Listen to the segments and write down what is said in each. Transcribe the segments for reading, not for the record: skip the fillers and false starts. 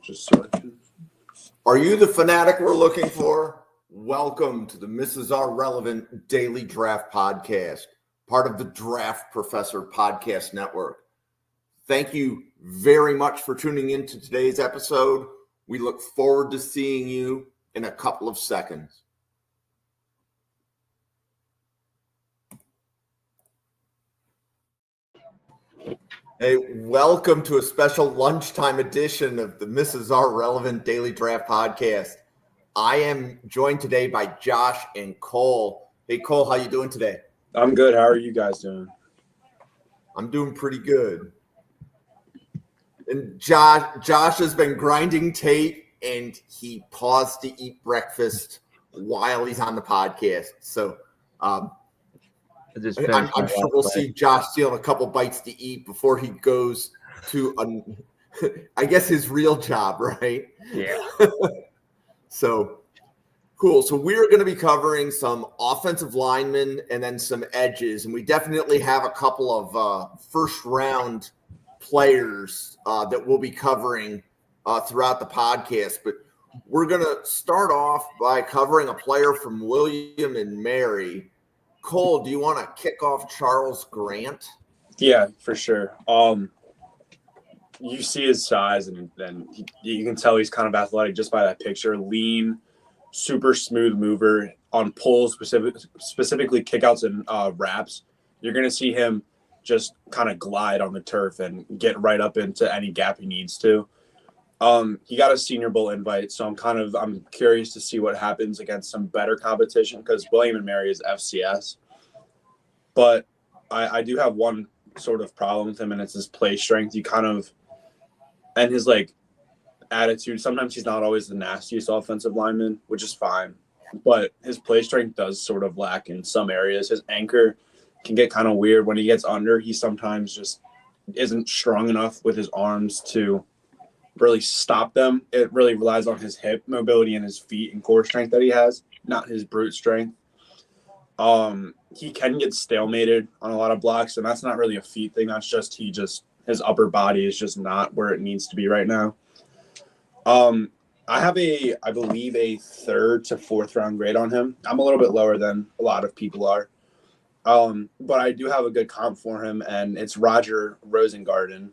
Just searching. Are you the fanatic we're looking for? Welcome to the Mrs. R Relevant Daily Draft Podcast, part of the Draft Professor Podcast Network. Thank you very much for tuning in to today's episode. We look forward to seeing you in a couple of seconds. Hey, welcome to a special lunchtime edition of the Mrs. R Relevant Daily Draft Podcast. I am joined today by Josh and Cole. Hey, Cole, how you doing today? I'm good. How are you guys doing? I'm doing pretty good. And Josh has been grinding tape, and he paused to eat breakfast while he's on the podcast. So I'm sure we'll see Josh stealing a couple bites to eat before he goes to, I guess, his real job, right? Yeah. So, cool. So we're going to be covering some offensive linemen and then some edges, and we definitely have a couple of first-round players that we'll be covering throughout the podcast. But we're going to start off by covering a player from William and Mary. Cole, do you want to kick off Charles Grant? Yeah, for sure. You see his size, and then you can tell he's kind of athletic just by that picture. Lean, super smooth mover on pulls, specifically kickouts and wraps. You're going to see him just kind of glide on the turf and get right up into any gap he needs to. He got a Senior Bowl invite, so I'm curious to see what happens against some better competition because William and Mary is FCS. But I do have one sort of problem with him, and it's his play strength. And his attitude. Sometimes he's not always the nastiest offensive lineman, which is fine. But his play strength does sort of lack in some areas. His anchor can get kind of weird when he gets under. He sometimes just isn't strong enough with his arms to really stop them. It really relies on his hip mobility and his feet and core strength that he has, not his brute strength. He can get stalemated on a lot of blocks, and that's not really a feet thing. That's just his upper body is just not where it needs to be right now. I have I believe a 3rd to 4th round grade on him. I'm a little bit lower than a lot of people are. But I do have a good comp for him, and it's Roger Rosengarten.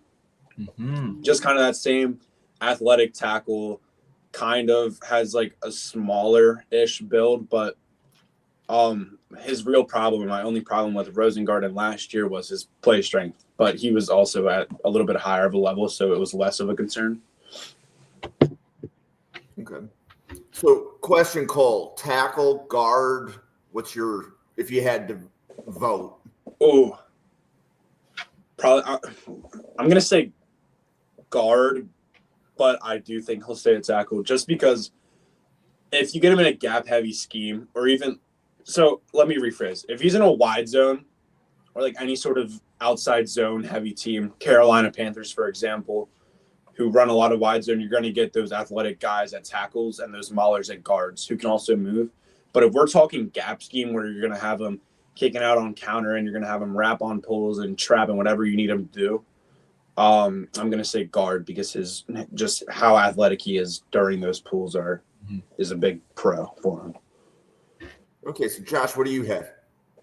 Mm-hmm. Just kind of that same athletic tackle, kind of has a smaller-ish build, but his real problem, my only problem with Rosengarten last year was his play strength, but he was also at a little bit higher of a level, so it was less of a concern. Okay. So, question, Cole, tackle, guard, if you had to vote? Oh, probably, I'm going to say guard, but I do think he'll stay at tackle just because if you get him in a gap-heavy scheme or even – so let me rephrase. If he's in a wide zone or any sort of outside zone heavy team, Carolina Panthers, for example, who run a lot of wide zone, you're going to get those athletic guys at tackles and those maulers at guards who can also move. But if we're talking gap scheme where you're going to have them kicking out on counter and you're going to have them wrap on pulls and trap and whatever you need them to do, I'm going to say guard because just how athletic he is during those pulls is a big pro for him. Okay, so Josh, what do you have?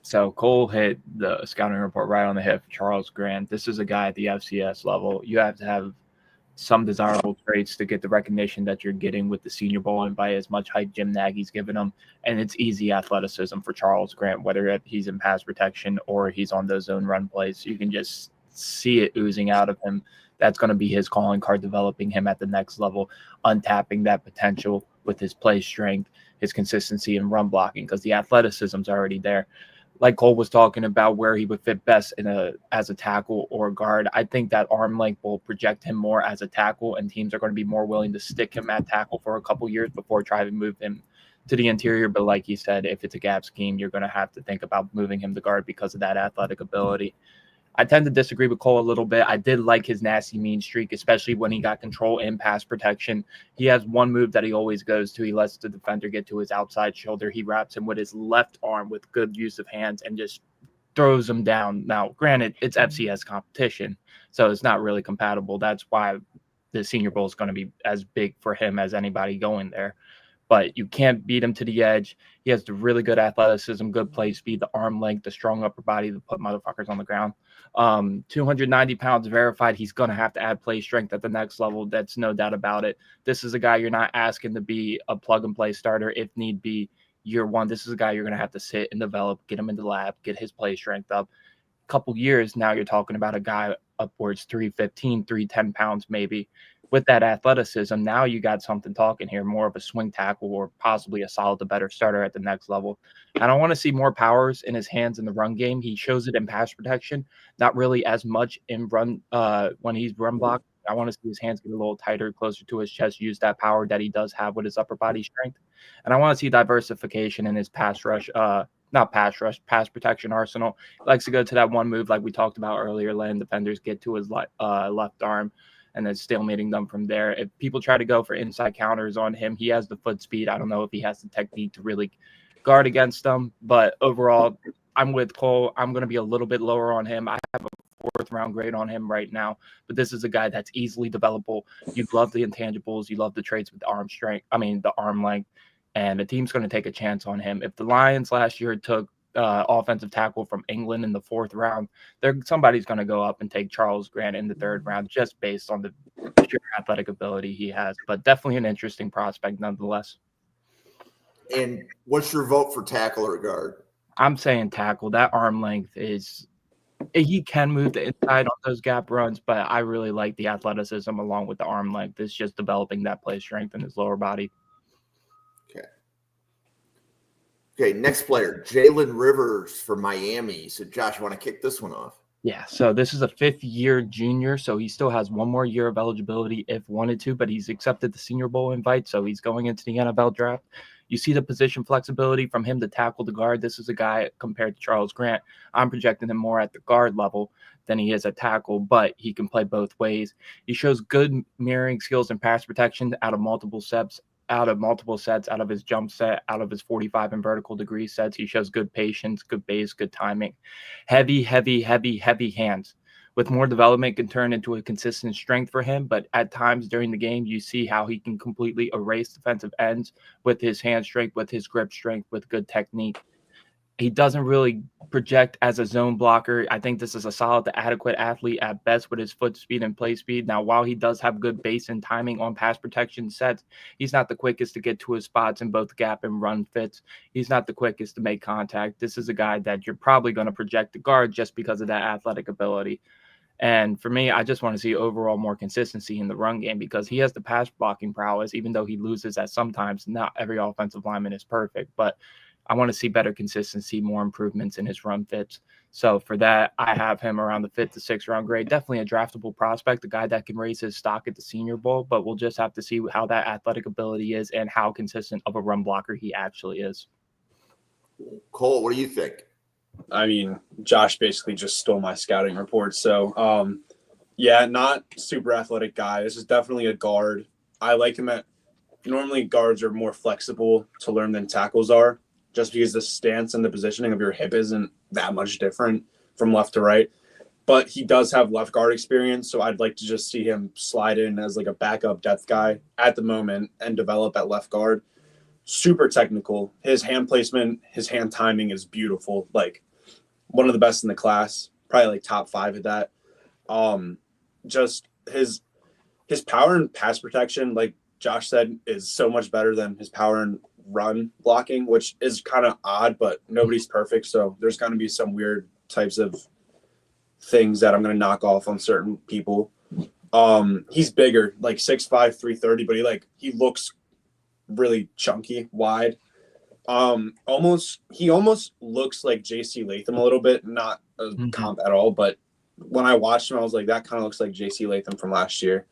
So Cole hit the scouting report right on the head for Charles Grant. This is a guy at the FCS level. You have to have some desirable traits to get the recognition that you're getting with the Senior Bowl and by as much hype Jim Nagy's given him. And it's easy athleticism for Charles Grant, whether he's in pass protection or he's on those zone run plays. You can just see it oozing out of him. That's going to be his calling card, developing him at the next level, untapping that potential with his play strength, his consistency in run blocking, because the athleticism's already there. Like Cole was talking about where he would fit best as a tackle or a guard, I think that arm length will project him more as a tackle, and teams are going to be more willing to stick him at tackle for a couple years before trying to move him to the interior. But like you said, if it's a gap scheme, you're going to have to think about moving him to guard because of that athletic ability. I tend to disagree with Cole a little bit. I did like his nasty mean streak, especially when he got control in pass protection. He has one move that he always goes to. He lets the defender get to his outside shoulder. He wraps him with his left arm with good use of hands and just throws him down. Now, granted, it's FCS competition, so it's not really compatible. That's why the Senior Bowl is going to be as big for him as anybody going there. But you can't beat him to the edge. He has the really good athleticism, good play speed, the arm length, the strong upper body to put motherfuckers on the ground. 290 pounds verified. He's going to have to add play strength at the next level. That's no doubt about it. This is a guy you're not asking to be a plug-and-play starter if need be year one. This is a guy you're going to have to sit and develop, get him into the lab, get his play strength up. Couple years now, you're talking about a guy upwards 315, 310 pounds maybe. With that athleticism, now you got something talking here, more of a swing tackle or possibly a solid to better starter at the next level. And I want to see more powers in his hands in the run game. He shows it in pass protection, not really as much in run when he's run blocked. I want to see his hands get a little tighter, closer to his chest, use that power that he does have with his upper body strength. And I want to see diversification in his pass rush, pass protection arsenal. He likes to go to that one move like we talked about earlier, letting defenders get to his left arm and then stalemating them from there. If people try to go for inside counters on him, he has the foot speed. I don't know if he has the technique to really guard against them, but overall, I'm with Cole. I'm going to be a little bit lower on him. I have a 4th round grade on him right now, but this is a guy that's easily developable. You love the intangibles. You love the traits with the arm length, and the team's going to take a chance on him. If the Lions last year took offensive tackle from England in the 4th round, somebody's going to go up and take Charles Grant in the 3rd round just based on the pure athletic ability he has. But definitely an interesting prospect nonetheless. And what's your vote for tackle or guard? I'm saying tackle. That arm length he can move the inside on those gap runs, but I really like the athleticism along with the arm length. It's just developing that play strength in his lower body. Okay, next player, Jalen Rivers for Miami. So, Josh, you want to kick this one off? Yeah, so this is a 5th-year junior, so he still has one more year of eligibility if wanted to, but he's accepted the Senior Bowl invite, so he's going into the NFL draft. You see the position flexibility from him to tackle the guard. This is a guy compared to Charles Grant. I'm projecting him more at the guard level than he is at tackle, but he can play both ways. He shows good mirroring skills and pass protection out of multiple sets, out of his jump set, out of his 45 and vertical degree sets. He shows good patience, good base, good timing. Heavy hands. With more development can turn into a consistent strength for him, but at times during the game, you see how he can completely erase defensive ends with his hand strength, with his grip strength, with good technique. He doesn't really project as a zone blocker. I think this is a solid to adequate athlete at best with his foot speed and play speed. Now, while he does have good base and timing on pass protection sets, he's not the quickest to get to his spots in both gap and run fits. He's not the quickest to make contact. This is a guy that you're probably going to project to guard just because of that athletic ability. And for me, I just want to see overall more consistency in the run game because he has the pass blocking prowess, even though he loses at sometimes. Not every offensive lineman is perfect, but I want to see better consistency, more improvements in his run fits. So for that, I have him around the 5th to 6th round grade. Definitely a draftable prospect, a guy that can raise his stock at the Senior Bowl, but we'll just have to see how that athletic ability is and how consistent of a run blocker he actually is. Cole, what do you think? I mean, Josh basically just stole my scouting report. So, yeah, not super athletic guy. This is definitely a guard. I like him normally guards are more flexible to learn than tackles are, just because the stance and the positioning of your hip isn't that much different from left to right. But he does have left guard experience, so I'd like to just see him slide in as like a backup depth guy at the moment and develop at left guard. Super technical. His hand placement, his hand timing is beautiful. Like one of the best in the class, probably like top 5 at that. Just his power and pass protection, like Josh said, is so much better than his power and run blocking, which is kind of odd, but nobody's perfect. So there's going to be some weird types of things that I'm going to knock off on certain people. He's bigger, like 6'5", 330, but he looks really chunky, wide. He almost looks like JC Latham a little bit, not a comp at all, but when I watched him, I was like, that kind of looks like JC Latham from last year.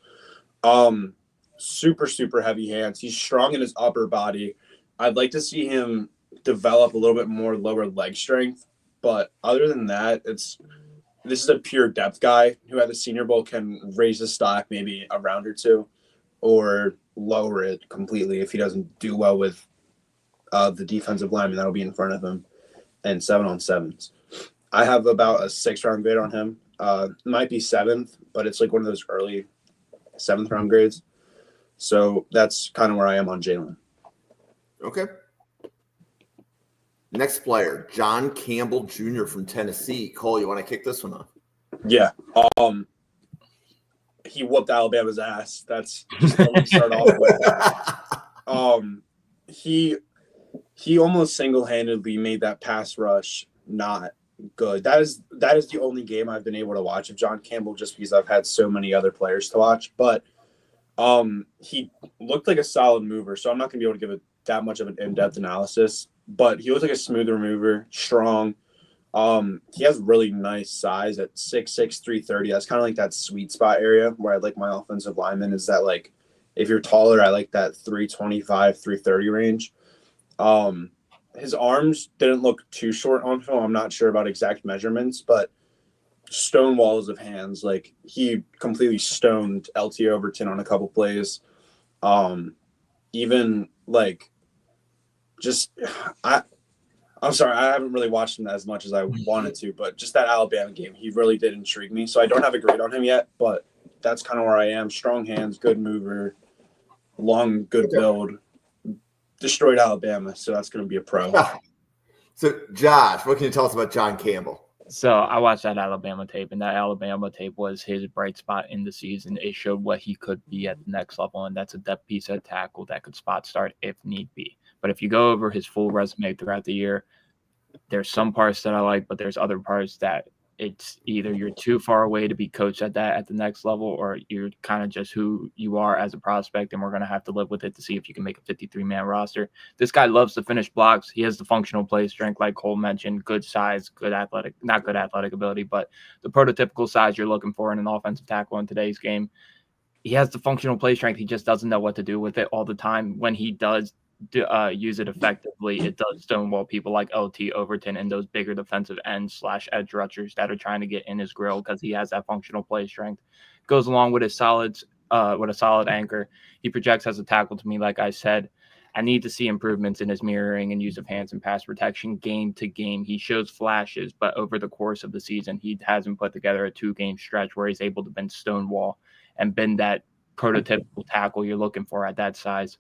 Super heavy hands. He's strong in his upper body. I'd like to see him develop a little bit more lower leg strength, but other than that, this is a pure depth guy who at the Senior Bowl can raise his stock maybe a round or two or lower it completely if he doesn't do well with the defensive lineman that'll be in front of him and 7-on-7s. I have about a 6th round grade on him. Might be 7th, but it's like one of those early 7th round grades. So that's kind of where I am on Jalen. Okay. Next player, John Campbell Jr. from Tennessee. Cole, you want to kick this one off? Yeah. He whooped Alabama's ass. That's just what we start off with. He almost single-handedly made that pass rush not good. That is the only game I've been able to watch of John Campbell, just because I've had so many other players to watch. But he looked like a solid mover, so I'm not going to be able to give it that much of an in-depth analysis. But he looked like a smoother mover, strong. He has really nice size at 6'6", 330. That's kind of like that sweet spot area where I like my offensive lineman, is that, like, if you're taller, I like that 325, 330 range. His arms didn't look too short on film. I'm not sure about exact measurements, but stone walls of hands. Like, he completely stoned LT Overton on a couple plays. Even like, just I'm sorry, I haven't really watched him as much as I wanted to, but just that Alabama game, he really did intrigue me. So I don't have a grade on him yet, but that's kind of where I am. Strong hands, good mover, long, good build. Destroyed Alabama, so that's going to be a pro. So, Josh, what can you tell us about John Campbell? So I watched that Alabama tape, and that Alabama tape was his bright spot in the season. It showed what he could be at the next level, and that's a depth piece at tackle that could spot start if need be. But if you go over his full resume throughout the year, there's some parts that I like, but there's other parts that it's either you're too far away to be coached at the next level, or you're kind of just who you are as a prospect, and we're going to have to live with it to see if you can make a 53-man roster. This guy loves to finish blocks. He has the functional play strength, like Cole mentioned, good size, good athletic, not good athletic ability, but the prototypical size you're looking for in an offensive tackle in today's game. He has the functional play strength. He just doesn't know what to do with it all the time. When he does use it effectively, it does stonewall people like LT Overton and those bigger defensive ends / edge rushers that are trying to get in his grill, because he has that functional play strength. Goes along with his solids, with a solid anchor. He projects as a tackle to me, like I said. I need to see improvements in his mirroring and use of hands and pass protection game to game. He shows flashes, but over the course of the season, he hasn't put together a 2-game stretch where he's able to bend stonewall and bend that prototypical tackle you're looking for at that size.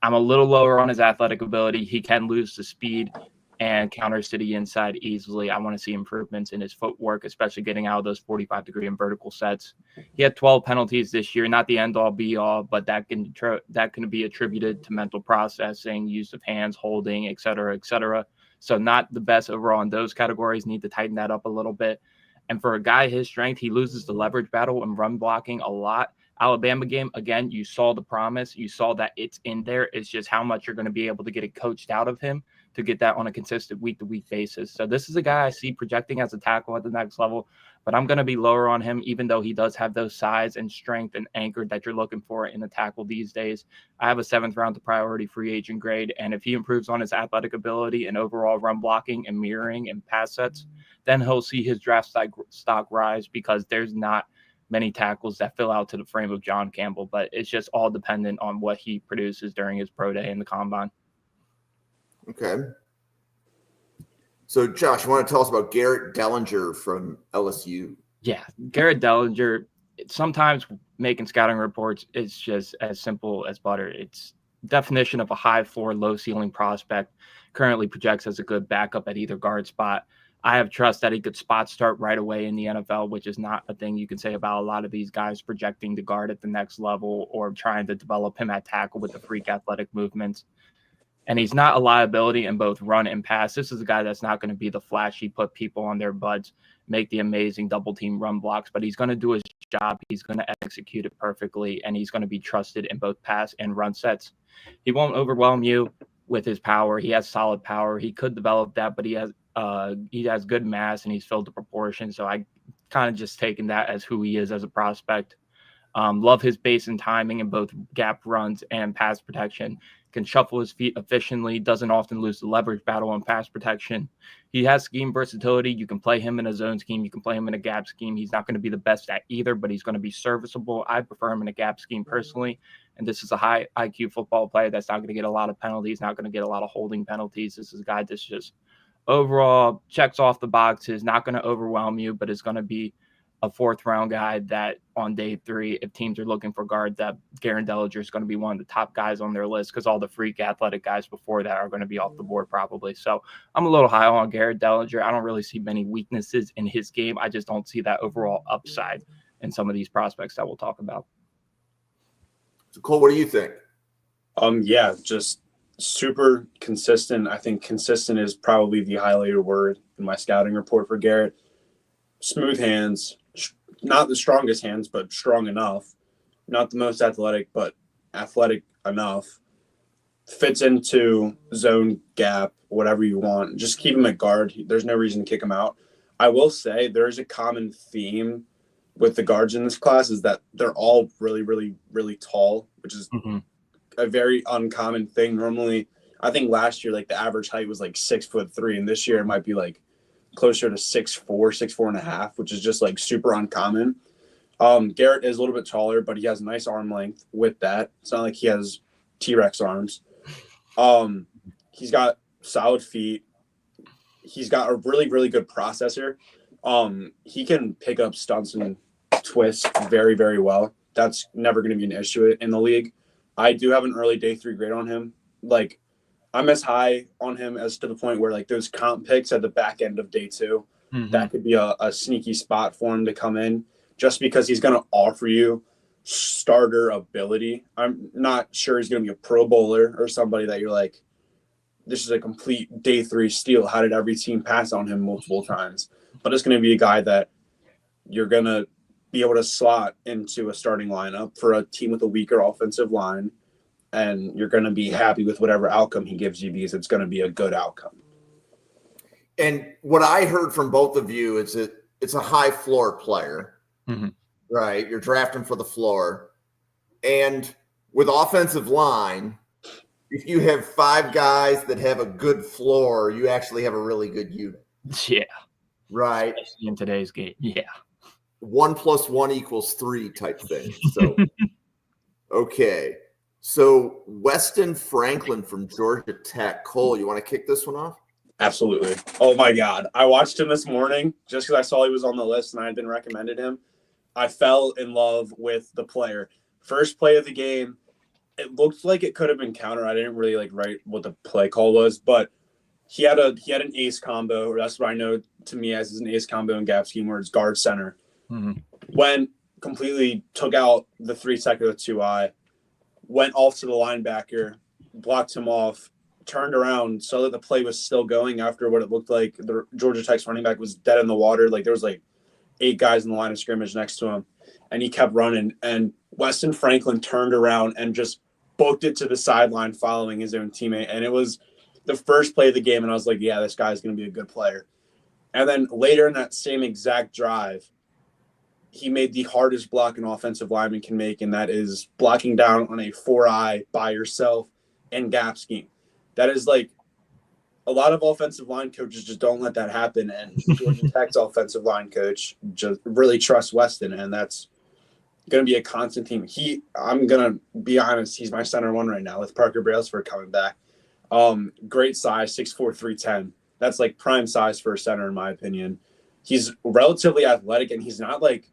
I'm a little lower on his athletic ability. He can lose the speed and counters to the inside easily. I want to see improvements in his footwork, especially getting out of those 45-degree and vertical sets. He had 12 penalties this year, not the end-all, be-all, but that can be attributed to mental processing, use of hands, holding, et cetera, et cetera. So not the best overall in those categories. Need to tighten that up a little bit. And for a guy his strength, he loses the leverage battle and run blocking a lot. Alabama game, again, you saw the promise. You saw that it's in there. It's just how much you're going to be able to get it coached out of him to get that on a consistent week-to-week basis. So this is a guy I see projecting as a tackle at the next level, but I'm going to be lower on him, even though he does have those size and strength and anchor that you're looking for in a tackle these days. I have a 7th round to priority free agent grade, and if he improves on his athletic ability and overall run blocking and mirroring and pass sets, then he'll see his draft stock rise, because there's not many tackles that fill out to the frame of John Campbell, but it's just all dependent on what he produces during his pro day in the combine. Okay. So, Josh, you want to tell us about Garrett Dellinger from LSU? Yeah, Garrett Dellinger, sometimes making scouting reports is just as simple as butter. It's definition of a high floor, low ceiling prospect. Currently projects as a good backup at either guard spot. I have trust that he could spot start right away in the NFL, which is not a thing you can say about a lot of these guys projecting to guard at the next level or trying to develop him at tackle with the freak athletic movements. And he's not a liability in both run and pass. This is a guy that's not going to be the flashy, put people on their butts, make the amazing double team run blocks, but he's going to do his job. He's going to execute it perfectly, and he's going to be trusted in both pass and run sets. He won't overwhelm you with his power. He has solid power. He could develop that, but he has good mass and he's filled the proportion. So I kind of just taken that as who he is as a prospect. Love his base and timing in both gap runs and pass protection. Can shuffle his feet efficiently, doesn't often lose the leverage battle on pass protection. He has scheme versatility. You can play him in a zone scheme. You can play him in a gap scheme. He's not going to be the best at either, but he's going to be serviceable. I prefer him in a gap scheme personally. And this is a high IQ football player that's not going to get a lot of penalties, not going to get a lot of holding penalties. This is a guy that's just overall checks off the boxes, not going to overwhelm you, but is going to be a 4th-round guy that on day 3, if teams are looking for guard, that Garrett Dellinger is going to be one of the top guys on their list because all the freak athletic guys before that are going to be off the board probably. So I'm a little high on Garrett Dellinger. I don't really see many weaknesses in his game. I just don't see that overall upside in some of these prospects that we'll talk about. So Cole, what do you think? Yeah, just super consistent. I think consistent is probably the highlighted word in my scouting report for Garrett. Smooth hands, not the strongest hands, but strong enough. Not the most athletic, but athletic enough. Fits into zone, gap, whatever you want. Just keep him at guard. There's no reason to kick him out. I will say there is a common theme with the guards in this class is that they're all really, really, really tall, which is a very uncommon thing. Normally, I think last year, like the average height was like 6'3", and this year it might be like closer to 6'4", 6'4.5", which is just like super uncommon. Garrett is a little bit taller, but he has nice arm length with that. It's not like he has T-Rex arms. He's got solid feet. He's got a really, really good processor. He can pick up stunts and twists very, very well. That's never going to be an issue in the league. I do have an early day 3 grade on him. Like, I'm as high on him as to the point where like those comp picks at the back end of day 2, that could be a sneaky spot for him to come in just because he's going to offer you starter ability. I'm not sure he's going to be a pro bowler or somebody that you're like, this is a complete day 3 steal. How did every team pass on him multiple times? But it's going to be a guy that you're going to be able to slot into a starting lineup for a team with a weaker offensive line. And you're going to be happy with whatever outcome he gives you because it's going to be a good outcome. And what I heard from both of you is that it's a high floor player, right? You're drafting for the floor. And with offensive line, if you have 5 guys that have a good floor, you actually have a really good unit. Yeah. Right. Especially in today's game. Yeah. 1 + 1 = 3 type thing. So, okay. So Weston Franklin from Georgia Tech. Cole, you want to kick this one off? Absolutely. Oh, my God. I watched him this morning just because I saw he was on the list and I had been recommended him. I fell in love with the player. First play of the game, it looked like it could have been counter. I didn't really like write what the play call was, but he had an ace combo, or that's what I know to me as an ace combo in gap scheme where it's guard center. When completely took out the 3-second or 2-eye, went off to the linebacker, blocked him off, turned around, saw that the play was still going after what it looked like the Georgia Tech's running back was dead in the water. Like there was like 8 guys in the line of scrimmage next to him, and he kept running. And Weston Franklin turned around and just booked it to the sideline following his own teammate. And it was the first play of the game, and I was like, yeah, this guy's going to be a good player. And then later in that same exact drive, he made the hardest block an offensive lineman can make, and that is blocking down on a 4-eye by yourself and gap scheme. That is like a lot of offensive line coaches just don't let that happen, and Georgia Tech's offensive line coach just really trusts Weston, and that's going to be a constant theme. I'm going to be honest, he's my center 1 right now with Parker Brailsford coming back. Great size, 6'4", 310. That's like prime size for a center in my opinion. He's relatively athletic, and he's not like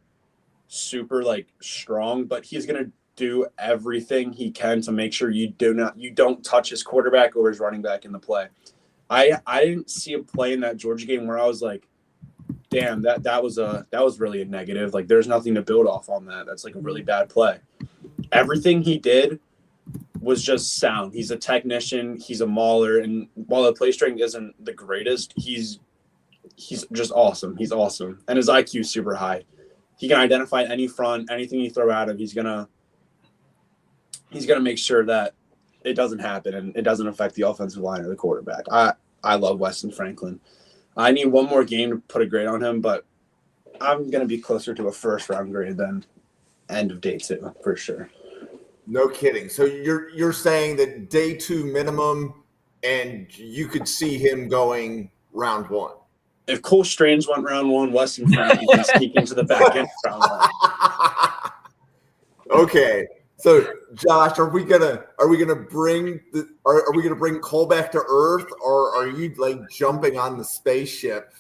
super like strong, but he's going to do everything he can to make sure you don't touch his quarterback or his running back in the play. I didn't see a play in that Georgia game where I was like, damn, that was really a negative. Like there's nothing to build off on that. That's like a really bad play. Everything he did was just sound. He's a technician, he's a mauler, and while the play strength isn't the greatest, he's just awesome. He's awesome. And his IQ is super high. He can identify any front, anything you throw at him, he's gonna make sure that it doesn't happen and it doesn't affect the offensive line or the quarterback. I love Weston Franklin. I need one more game to put a grade on him, but I'm gonna be closer to a first-round grade than end of day 2 for sure. No kidding. So you're saying that day 2 minimum, and you could see him going round 1. If Cole Strange went round 1, Weston Franklin can sneak into the back end round 1. Okay. So Josh, are we gonna bring Cole back to earth, or are you like jumping on the spaceship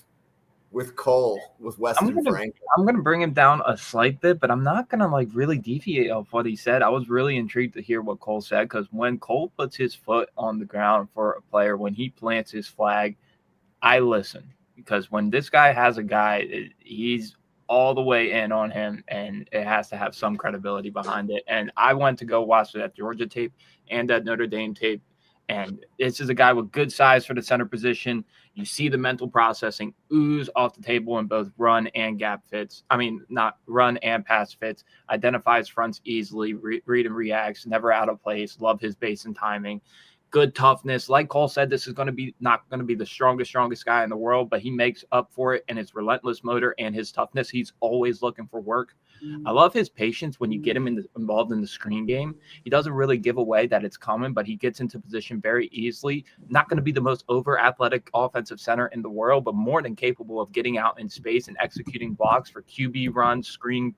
with Cole, with Weston Frank? I'm gonna bring him down a slight bit, but I'm not gonna like really deviate off what he said. I was really intrigued to hear what Cole said, because when Cole puts his foot on the ground for a player, when he plants his flag, I listen, because when this guy has a guy, he's all the way in on him, and it has to have some credibility behind it. And I went to go watch that Georgia tape and that Notre Dame tape, and this is a guy with good size for the center position. You see the mental processing ooze off the table in both run and gap fits. I mean, not run and pass fits. Identifies fronts easily, read and reacts, never out of place. Love his base and timing. Good toughness. Like Cole said, this is going to be not going to be the strongest guy in the world, but he makes up for it in his relentless motor and his toughness. He's always looking for work. I love his patience when you get him involved in the screen game. He doesn't really give away that it's coming, but he gets into position very easily. Not going to be the most over athletic offensive center in the world, but more than capable of getting out in space and executing blocks for QB runs, screen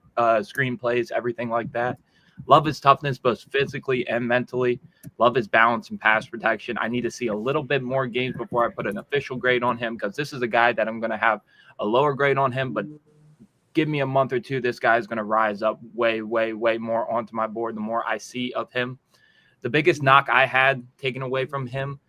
plays, everything like that. Love his toughness, both physically and mentally. Love his balance and pass protection. I need to see a little bit more games before I put an official grade on him, because this is a guy that I'm going to have a lower grade on him, but give me a month or two, this guy is going to rise up way more onto my board the more I see of him. The biggest knock I had taken away from him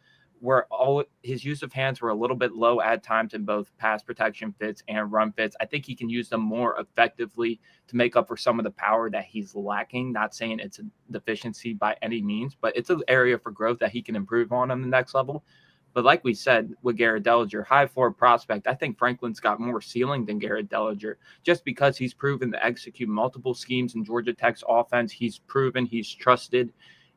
were all his use of hands were a little bit low at times in both pass protection fits and run fits. I think he can use them more effectively to make up for some of the power that he's lacking. Not saying it's a deficiency by any means, but it's an area for growth that he can improve on the next level. But like we said with Garrett Dellinger, high floor prospect, I think Franklin's got more ceiling than Garrett Dellinger, just because he's proven to execute multiple schemes in Georgia Tech's offense. He's proven he's trusted.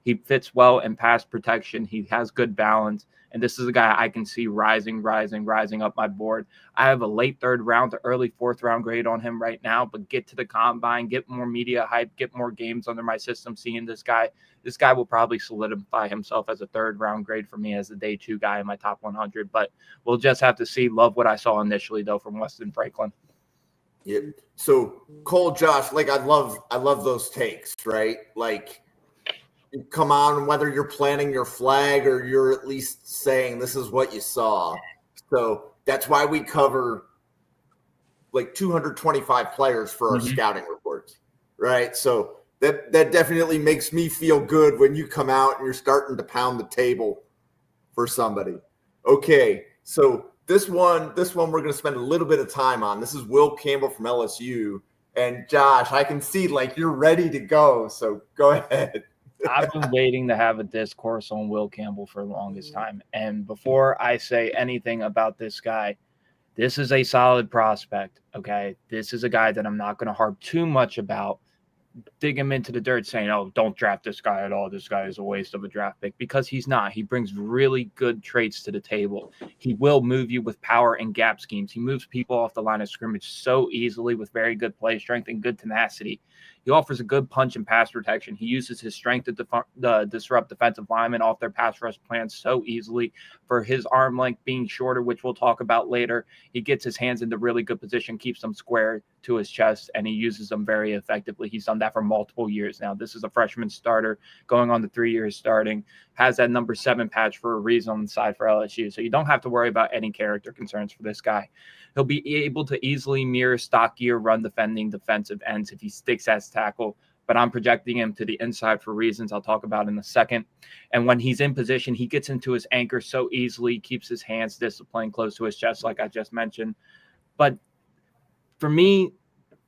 He fits well in pass protection. He has good balance. And this is a guy I can see rising up my board. I have a late third round to early fourth round grade on him right now, but get to the combine, get more media hype, get more games under my system seeing this guy. This guy will probably solidify himself as a third round grade for me as a day 2 guy in my top 100. But we'll just have to see. Love what I saw initially, though, from Weston Franklin. Yeah. So Cole, Josh, like I love those takes, right? Like, come on, whether you're planting your flag or you're at least saying this is what you saw. So that's why we cover like 225 players for our scouting reports, right? So that definitely makes me feel good when you come out and you're starting to pound the table for somebody. Okay, so this one we're going to spend a little bit of time on. This is Will Campbell from LSU. And Josh, I can see like you're ready to go, so go ahead. I've been waiting to have a discourse on Will Campbell for the longest time. And before I say anything about this guy, this is a solid prospect, okay? This is a guy that I'm not going to harp too much about, dig him into the dirt saying, oh, don't draft this guy at all. This guy is a waste of a draft pick, because he's not. He brings really good traits to the table. He will move you with power and gap schemes. He moves people off the line of scrimmage so easily with very good play strength and good tenacity. He offers a good punch and pass protection. He uses his strength to disrupt defensive linemen off their pass rush plans so easily. For his arm length being shorter, which we'll talk about later, he gets his hands into really good position, keeps them square to his chest, and he uses them very effectively. He's done that for multiple years now. This is a freshman starter going on to 3 years starting, has that number 7 patch for a reason on the side for LSU. So you don't have to worry about any character concerns for this guy. He'll be able to easily mirror stockier run defending defensive ends if he sticks as tackle, but I'm projecting him to the inside for reasons I'll talk about in a second. And when he's in position, he gets into his anchor so easily, keeps his hands disciplined close to his chest, like I just mentioned. But for me,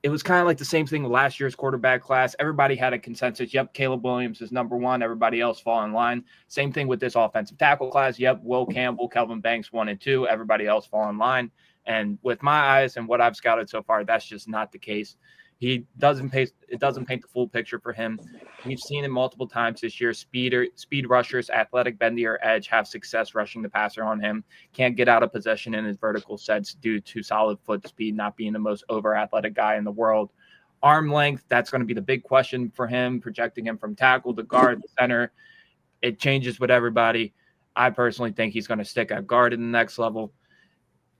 it was kind of like the same thing with last year's quarterback class. Everybody had a consensus. Yep, Caleb Williams is number 1. Everybody else fall in line. Same thing with this offensive tackle class. Yep, Will Campbell, Kelvin Banks, 1 and 2. Everybody else fall in line. And with my eyes and what I've scouted so far, that's just not the case. It doesn't paint the full picture for him. We've seen it multiple times this year. Speed rushers, athletic bendy or edge have success rushing the passer on him. Can't get out of possession in his vertical sets due to solid foot speed, not being the most over athletic guy in the world. Arm length, that's going to be the big question for him, projecting him from tackle to guard to center. It changes with everybody. I personally think he's going to stick at guard in the next level.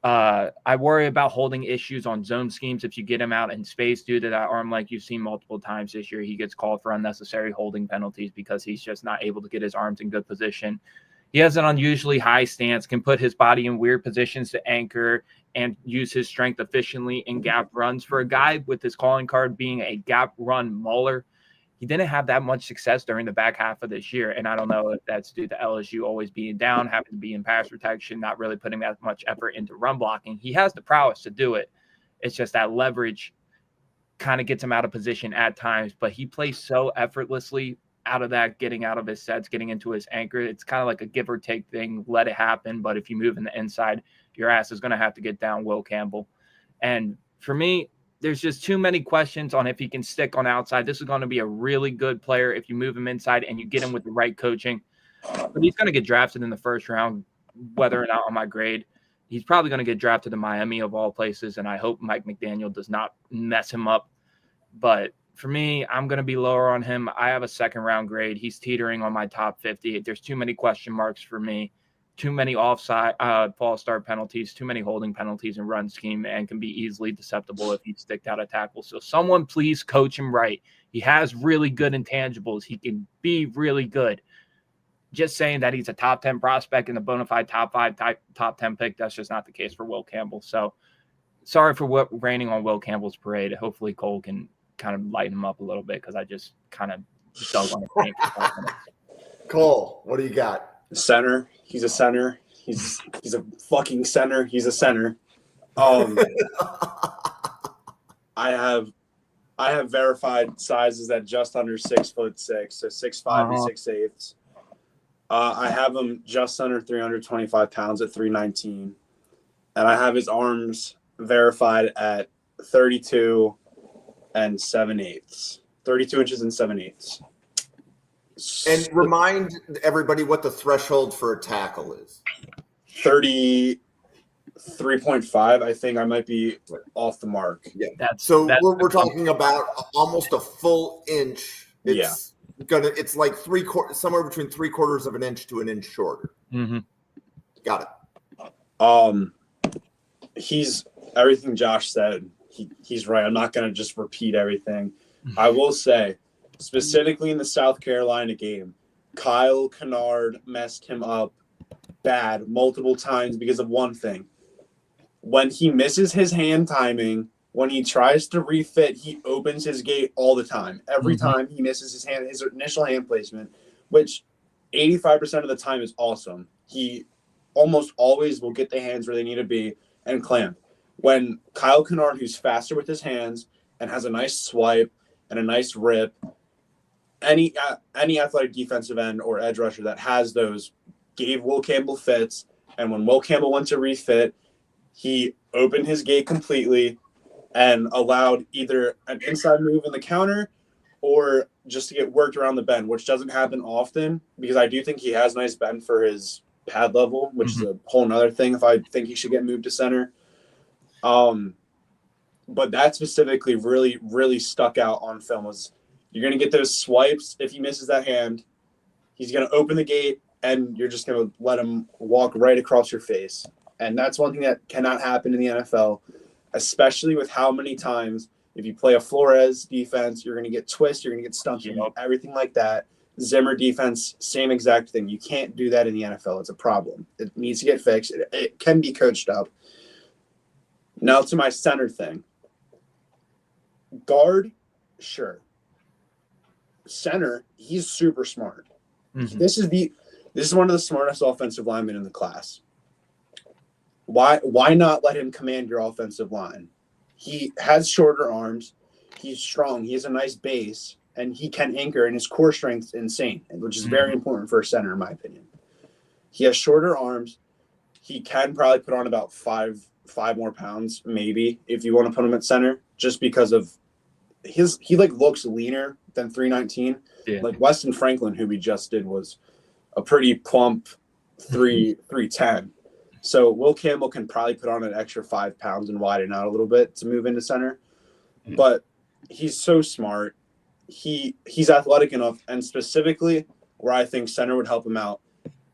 I worry about holding issues on zone schemes if you get him out in space due to that arm length. You've seen multiple times this year. He gets called for unnecessary holding penalties because he's just not able to get his arms in good position. He has an unusually high stance, can put his body in weird positions to anchor and use his strength efficiently in gap runs. For a guy with his calling card being a gap run mauler, he didn't have that much success during the back half of this year. And I don't know if that's due to LSU always being down, having to be in pass protection, not really putting that much effort into run blocking. He has the prowess to do it. It's just that leverage kind of gets him out of position at times, but he plays so effortlessly out of that, getting out of his sets, getting into his anchor. It's kind of like a give or take thing. Let it happen. But if you move in the inside, your ass is going to have to get down Will Campbell. And for me, there's just too many questions on if he can stick on outside. This is going to be a really good player if you move him inside and you get him with the right coaching. But he's going to get drafted in the first round, whether or not on my grade. He's probably going to get drafted to Miami of all places, and I hope Mike McDaniel does not mess him up. But for me, I'm going to be lower on him. I have a second-round grade. He's teetering on my top 50. There's too many question marks for me, too many offside false start penalties, too many holding penalties in run scheme, and can be easily deceptible if he's sticked out of tackle. So someone please coach him right. He has really good intangibles. He can be really good. Just saying that he's a top 10 prospect and a bona fide top 5, top 10 pick, that's just not the case for Will Campbell. So sorry for raining on Will Campbell's parade. Hopefully Cole can kind of lighten him up a little bit because I just kind of dug on the paint for 5 minutes. Cole, what do you got? Center. He's a center. He's a fucking center. He's a center. I have verified sizes at just under 6'6", so 6'5" and 6'8". I have him just under 325 pounds at 319, and I have his arms verified at 32 and 7/8, 32 inches and 7/8. And remind everybody what the threshold for a tackle is. 33.5. I think I might be off the mark. Yeah. We're talking about almost a full inch. It's like somewhere between 3/4 of an inch to an inch shorter. Mm-hmm. Got it. He's everything Josh said. He's right. I'm not going to just repeat everything. I will say, specifically in the South Carolina game, Kyle Kennard messed him up bad multiple times because of one thing. When he misses his hand timing, when he tries to refit, he opens his gate all the time. Every time he misses his initial hand placement, which 85% of the time is awesome. He almost always will get the hands where they need to be and clamp. When Kyle Kennard, who's faster with his hands and has a nice swipe and a nice rip, any athletic defensive end or edge rusher that has those gave Will Campbell fits, and when Will Campbell went to refit, he opened his gate completely and allowed either an inside move in the counter or just to get worked around the bend, which doesn't happen often because I do think he has nice bend for his pad level, which is a whole nother thing if I think he should get moved to center. But that specifically really, really stuck out on film was you're going to get those swipes. If he misses that hand, he's going to open the gate and you're just going to let him walk right across your face. And that's one thing that cannot happen in the NFL, especially with how many times if you play a Flores defense, you're going to get twists, you're going to get stumped, everything like that. Zimmer defense, same exact thing. You can't do that in the NFL. It's a problem. It needs to get fixed. It can be coached up. Now to my center thing. Guard, sure. Center, he's super smart. This is one of the smartest offensive linemen in the class. Why not let him command your offensive line? He has shorter arms. He's strong. He has a nice base, and he can anchor, and his core strength is insane, which is very important for a center, in my opinion. He has shorter arms. He can probably put on about five more pounds, maybe, if you want to put him at center, just because of he looks leaner than 319. Yeah. Like Weston Franklin, who we just did, was a pretty plump 310. So Will Campbell can probably put on an extra 5 pounds and widen out a little bit to move into center. But he's so smart. He's athletic enough, and specifically where I think center would help him out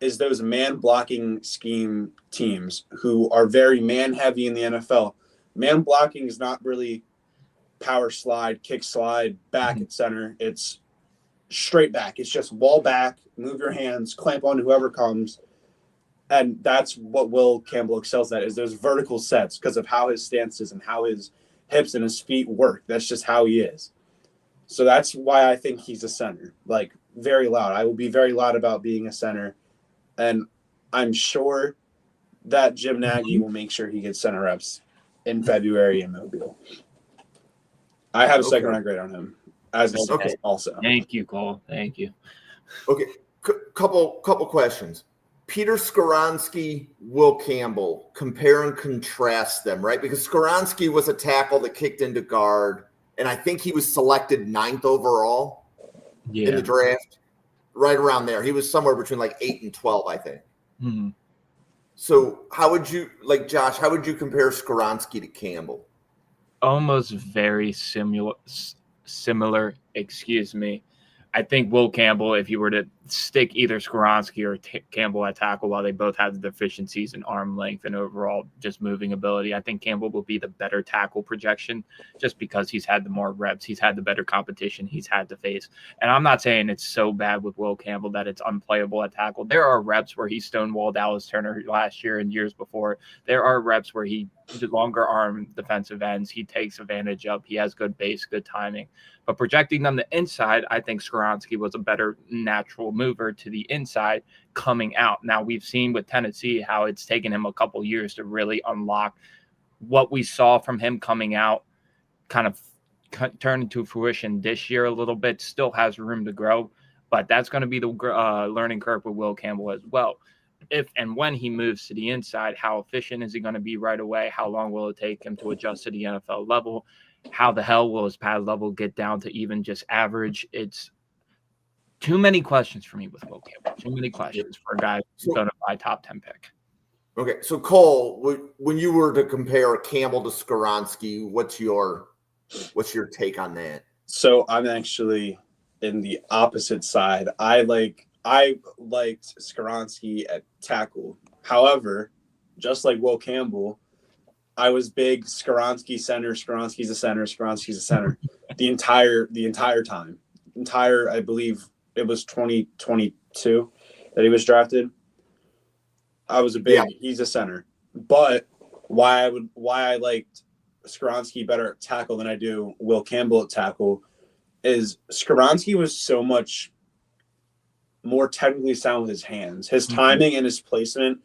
is those man blocking scheme teams who are very man heavy in the NFL. Man blocking is not really power slide, kick slide, back at center. It's straight back. It's just wall back, move your hands, clamp on whoever comes, And that's what Will Campbell excels at, is those vertical sets because of how his stance is and how his hips and his feet work. That's just how he is. So that's why I think he's a center, like very loud. I will be very loud about being a center. And I'm sure that Jim Nagy will make sure he gets center reps in February in Mobile. I have a second round grade on him as a center also. Thank you, Cole. Thank you. Okay, couple questions. Peter Skoronski, Will Campbell, compare and contrast them, right? Because Skoronski was a tackle that kicked into guard, and I think he was selected 9th overall in the draft, right around there. He was somewhere between like 8 and 12, I think. Mm-hmm. So how would you, like Josh, how would you compare Skoronski to Campbell? Almost very similar. I think Will Campbell, if you were to stick either Skoronski or Campbell at tackle, while they both have the deficiencies in arm length and overall just moving ability, I think Campbell will be the better tackle projection just because he's had the more reps. He's had the better competition he's had to face. And I'm not saying it's so bad with Will Campbell that it's unplayable at tackle. There are reps where he stonewalled Dallas Turner last year and years before. There are reps where he longer arm defensive ends. He takes advantage of. He has good base, good timing. But projecting them to inside, I think Skoronski was a better natural mover to the inside coming out. Now, we've seen with Tennessee how it's taken him a couple years to really unlock what we saw from him coming out, kind of turn into fruition this year a little bit. Still has room to grow, but that's going to be the learning curve with Will Campbell as well. If and when he moves to the inside, how efficient is he going to be right away? How long will it take him to adjust to the NFL level? How the hell will his pad level get down to even just average? It's too many questions for me with Will Campbell. Too many questions for a guy who's going to buy top 10 pick. Okay, so Cole, when you were to compare Campbell to Skoronski, what's your take on that? So I'm actually in the opposite side. I liked Skoronski at tackle. However, just like Will Campbell, I was big Skoronski center. Skoronski's a center. Skoronski's a center. The entire time. I believe it was 2022 that he was drafted. I was a big. Yeah. He's a center. But why I liked Skoronski better at tackle than I do Will Campbell at tackle is Skoronski was so much more technically sound with his hands. His timing and his placement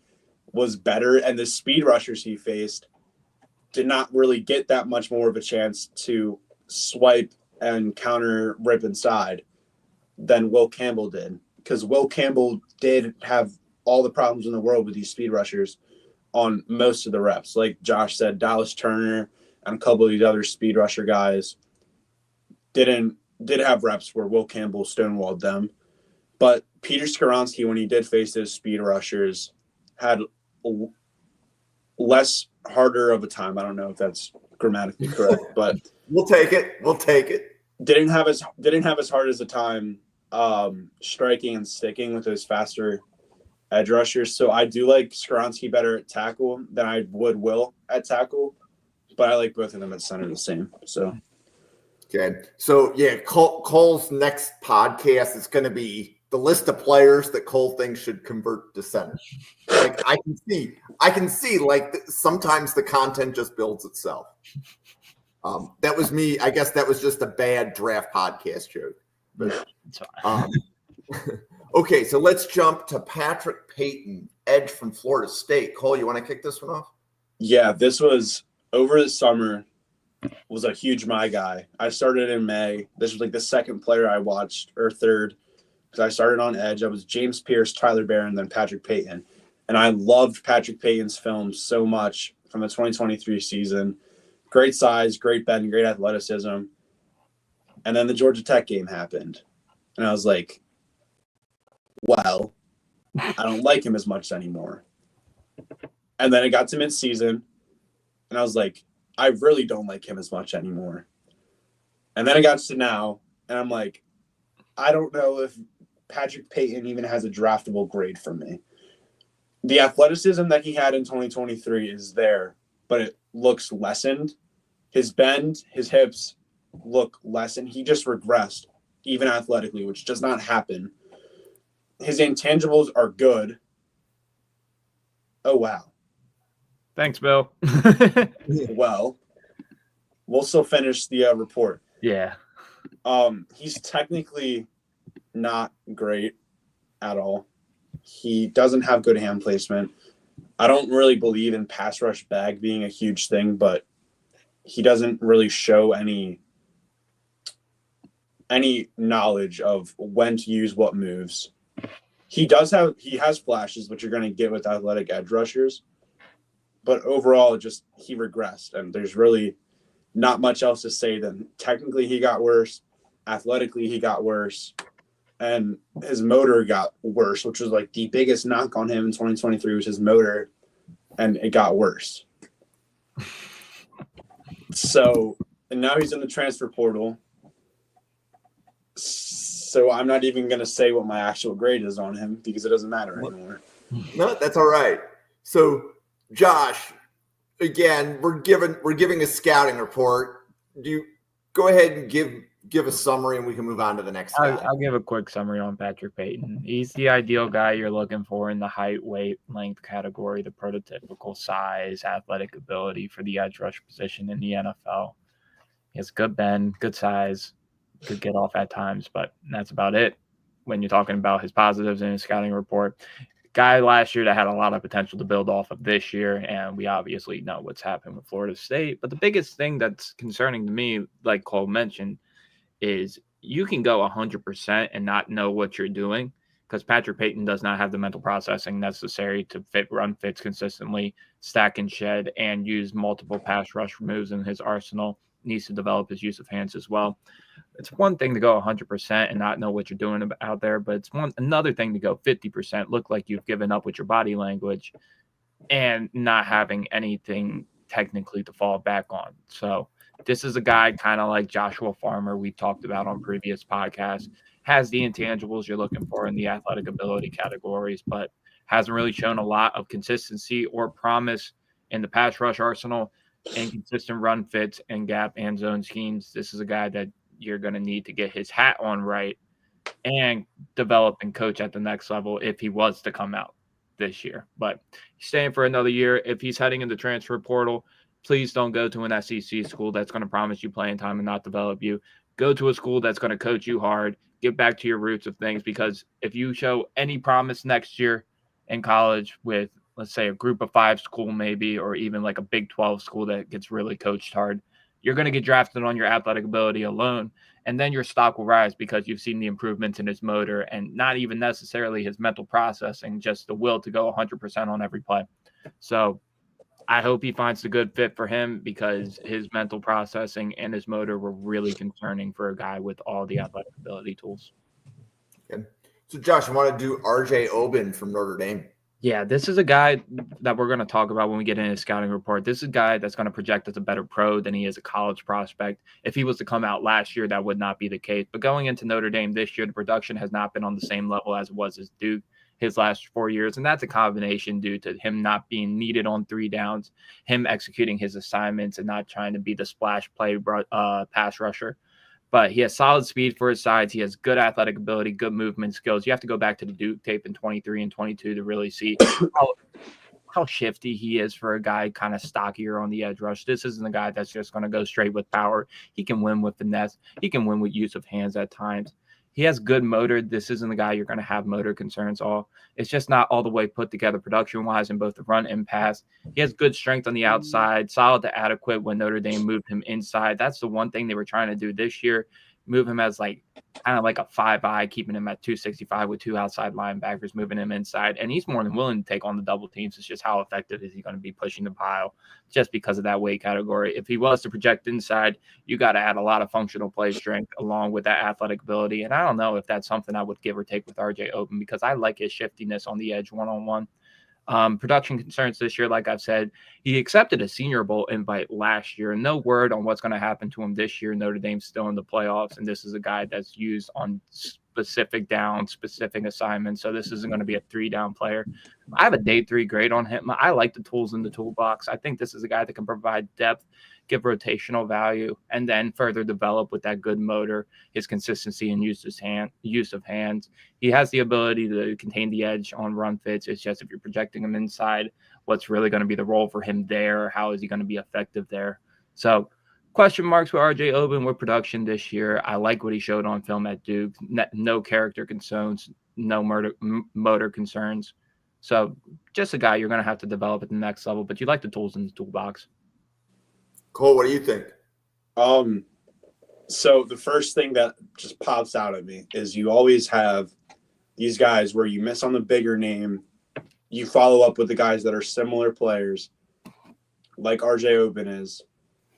was better, and the speed rushers he faced did not really get that much more of a chance to swipe and counter rip inside than Will Campbell did, because Will Campbell did have all the problems in the world with these speed rushers on most of the reps. Like Josh said, Dallas Turner and a couple of these other speed rusher guys did have reps where Will Campbell stonewalled them. But Peter Skoronski, when he did face those speed rushers, had less harder of a time. I don't know if that's grammatically correct, but we'll take it. Didn't have as hard as a time striking and sticking with those faster edge rushers. So I do like Skoronski better at tackle than I would Will at tackle, but I like both of them at center the same. So okay. So yeah, Cole's next podcast is going to be the list of players that Cole thinks should convert to center. Like I can see like sometimes the content just builds itself. That was me. I guess that was just a bad draft podcast joke. But, okay, so let's jump to Patrick Payton, edge from Florida State. Cole, you want to kick this one off? Yeah, this was over the summer. Was a huge my guy. I started in May. This was like the second player I watched, or third, because I started on edge. I was James Pearce, Tyler Barron, then Patrick Payton. And I loved Patrick Payton's film so much from the 2023 season. Great size, great bend, great athleticism. And then the Georgia Tech game happened. And I was like, well, I don't like him as much anymore. And then it got to midseason, and I was like, I really don't like him as much anymore. And then it got to now, and I'm like, I don't know if Patrick Payton even has a draftable grade for me. The athleticism that he had in 2023 is there, but it looks lessened. His bend, his hips look lessened. He just regressed, even athletically, which does not happen. His intangibles are good, Oh, wow. Thanks, Bill. Well, we'll still finish the report. Yeah. He's technically not great at all. He doesn't have good hand placement. I don't really believe in pass rush bag being a huge thing, but he doesn't really show any knowledge of when to use what moves. He has flashes, which you're going to get with athletic edge rushers, but overall, he regressed, and there's really not much else to say than technically he got worse, athletically he got worse, and his motor got worse, which was like the biggest knock on him in 2023 was his motor, and it got worse. So, and now he's in the transfer portal. So I'm not even going to say what my actual grade is on him because it doesn't matter anymore. No, that's all right. So, Josh, again, we're giving a scouting report. Do you go ahead and give a summary, and we can move on to the next guy. I'll give a quick summary on Patrick Payton. He's the ideal guy you're looking for in the height, weight, length category, the prototypical size, athletic ability for the edge rush position in the NFL. He has good bend, good size, could get off at times, but that's about it when you're talking about his positives in his scouting report. Guy last year that had a lot of potential to build off of this year, and we obviously know what's happened with Florida State. But the biggest thing that's concerning to me, like Cole mentioned, is you can go 100% and not know what you're doing because Patrick Payton does not have the mental processing necessary to run fits consistently, stack and shed, and use multiple pass rush moves in his arsenal. Needs to develop his use of hands as well. It's one thing to go 100% and not know what you're doing out there, but it's another thing to go 50%, look like you've given up with your body language, and not having anything technically to fall back on. So this is a guy kind of like Joshua Farmer we talked about on previous podcasts, has the intangibles you're looking for in the athletic ability categories, but hasn't really shown a lot of consistency or promise in the pass rush arsenal and consistent run fits and gap and zone schemes. This is a guy that you're going to need to get his hat on right and develop and coach at the next level if he was to come out this year. But he's staying for another year. If he's heading in the transfer portal, please don't go to an SEC school that's going to promise you playing time and not develop you. Go to a school that's going to coach you hard. Get back to your roots of things, because if you show any promise next year in college with, let's say, a group of 5 school maybe, or even like a Big 12 school that gets really coached hard, you're going to get drafted on your athletic ability alone, and then your stock will rise because you've seen the improvements in his motor and not even necessarily his mental processing, just the will to go 100% on every play. So I hope he finds a good fit for him because his mental processing and his motor were really concerning for a guy with all the athletic ability tools. Okay. So, Josh, I want to do RJ Oben from Notre Dame. Yeah, this is a guy that we're going to talk about when we get into his scouting report. This is a guy that's going to project as a better pro than he is a college prospect. If he was to come out last year, that would not be the case. But going into Notre Dame this year, the production has not been on the same level as it was as Duke his last 4 years. And that's a combination due to him not being needed on 3 downs, him executing his assignments and not trying to be the splash play pass rusher. But he has solid speed for his size. He has good athletic ability, good movement skills. You have to go back to the Duke tape in 23 and 22 to really see how shifty he is for a guy kind of stockier on the edge rush. This isn't a guy that's just going to go straight with power. He can win with finesse. He can win with use of hands at times. He has good motor. This isn't the guy you're going to have motor concerns all. It's just not all the way put together production-wise in both the run and pass. He has good strength on the outside, solid to adequate when Notre Dame moved him inside. That's the one thing they were trying to do this year, move him as like kind of like a 5-eye, keeping him at 265 with 2 outside linebackers, moving him inside. And he's more than willing to take on the double teams. It's just how effective is he going to be pushing the pile just because of that weight category. If he was to project inside, you got to add a lot of functional play strength along with that athletic ability. And I don't know if that's something I would give or take with RJ Oben because I like his shiftiness on the edge one-on-one. Production concerns this year, like I've said, he accepted a Senior Bowl invite last year. No word on what's going to happen to him this year. Notre Dame's still in the playoffs, and this is a guy that's used on specific down, specific assignments. So this isn't going to be a 3-down player. I have a day 3 grade on him. I like the tools in the toolbox. I think this is a guy that can provide depth, give rotational value, and then further develop with that good motor, his consistency and use of hands. He has the ability to contain the edge on run fits. It's just if you're projecting him inside, what's really going to be the role for him there? How is he going to be effective there? So question marks for RJ Oben with production this year. I like what he showed on film at Duke. No character concerns, no motor concerns. So just a guy you're going to have to develop at the next level, but you like the tools in the toolbox. Cole, what do you think? So the first thing that just pops out at me is you always have these guys where you miss on the bigger name. You follow up with the guys that are similar players, like RJ Oben is,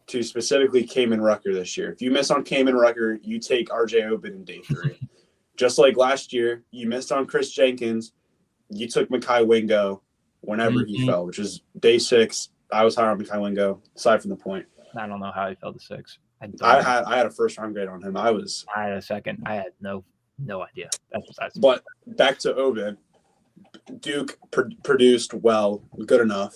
to specifically Kamen Rucker this year. If you miss on Kamen Rucker, you take RJ Oben in day 3. Just like last year, you missed on Chris Jenkins, you took Mekhi Wingo whenever he fell, which is day 6. I was higher on Mekhi Wingo, aside from the point. I don't know how he fell to 6. I had a first-round grade on him. I had a second. I had no idea. But back to Oben. Duke produced well, good enough.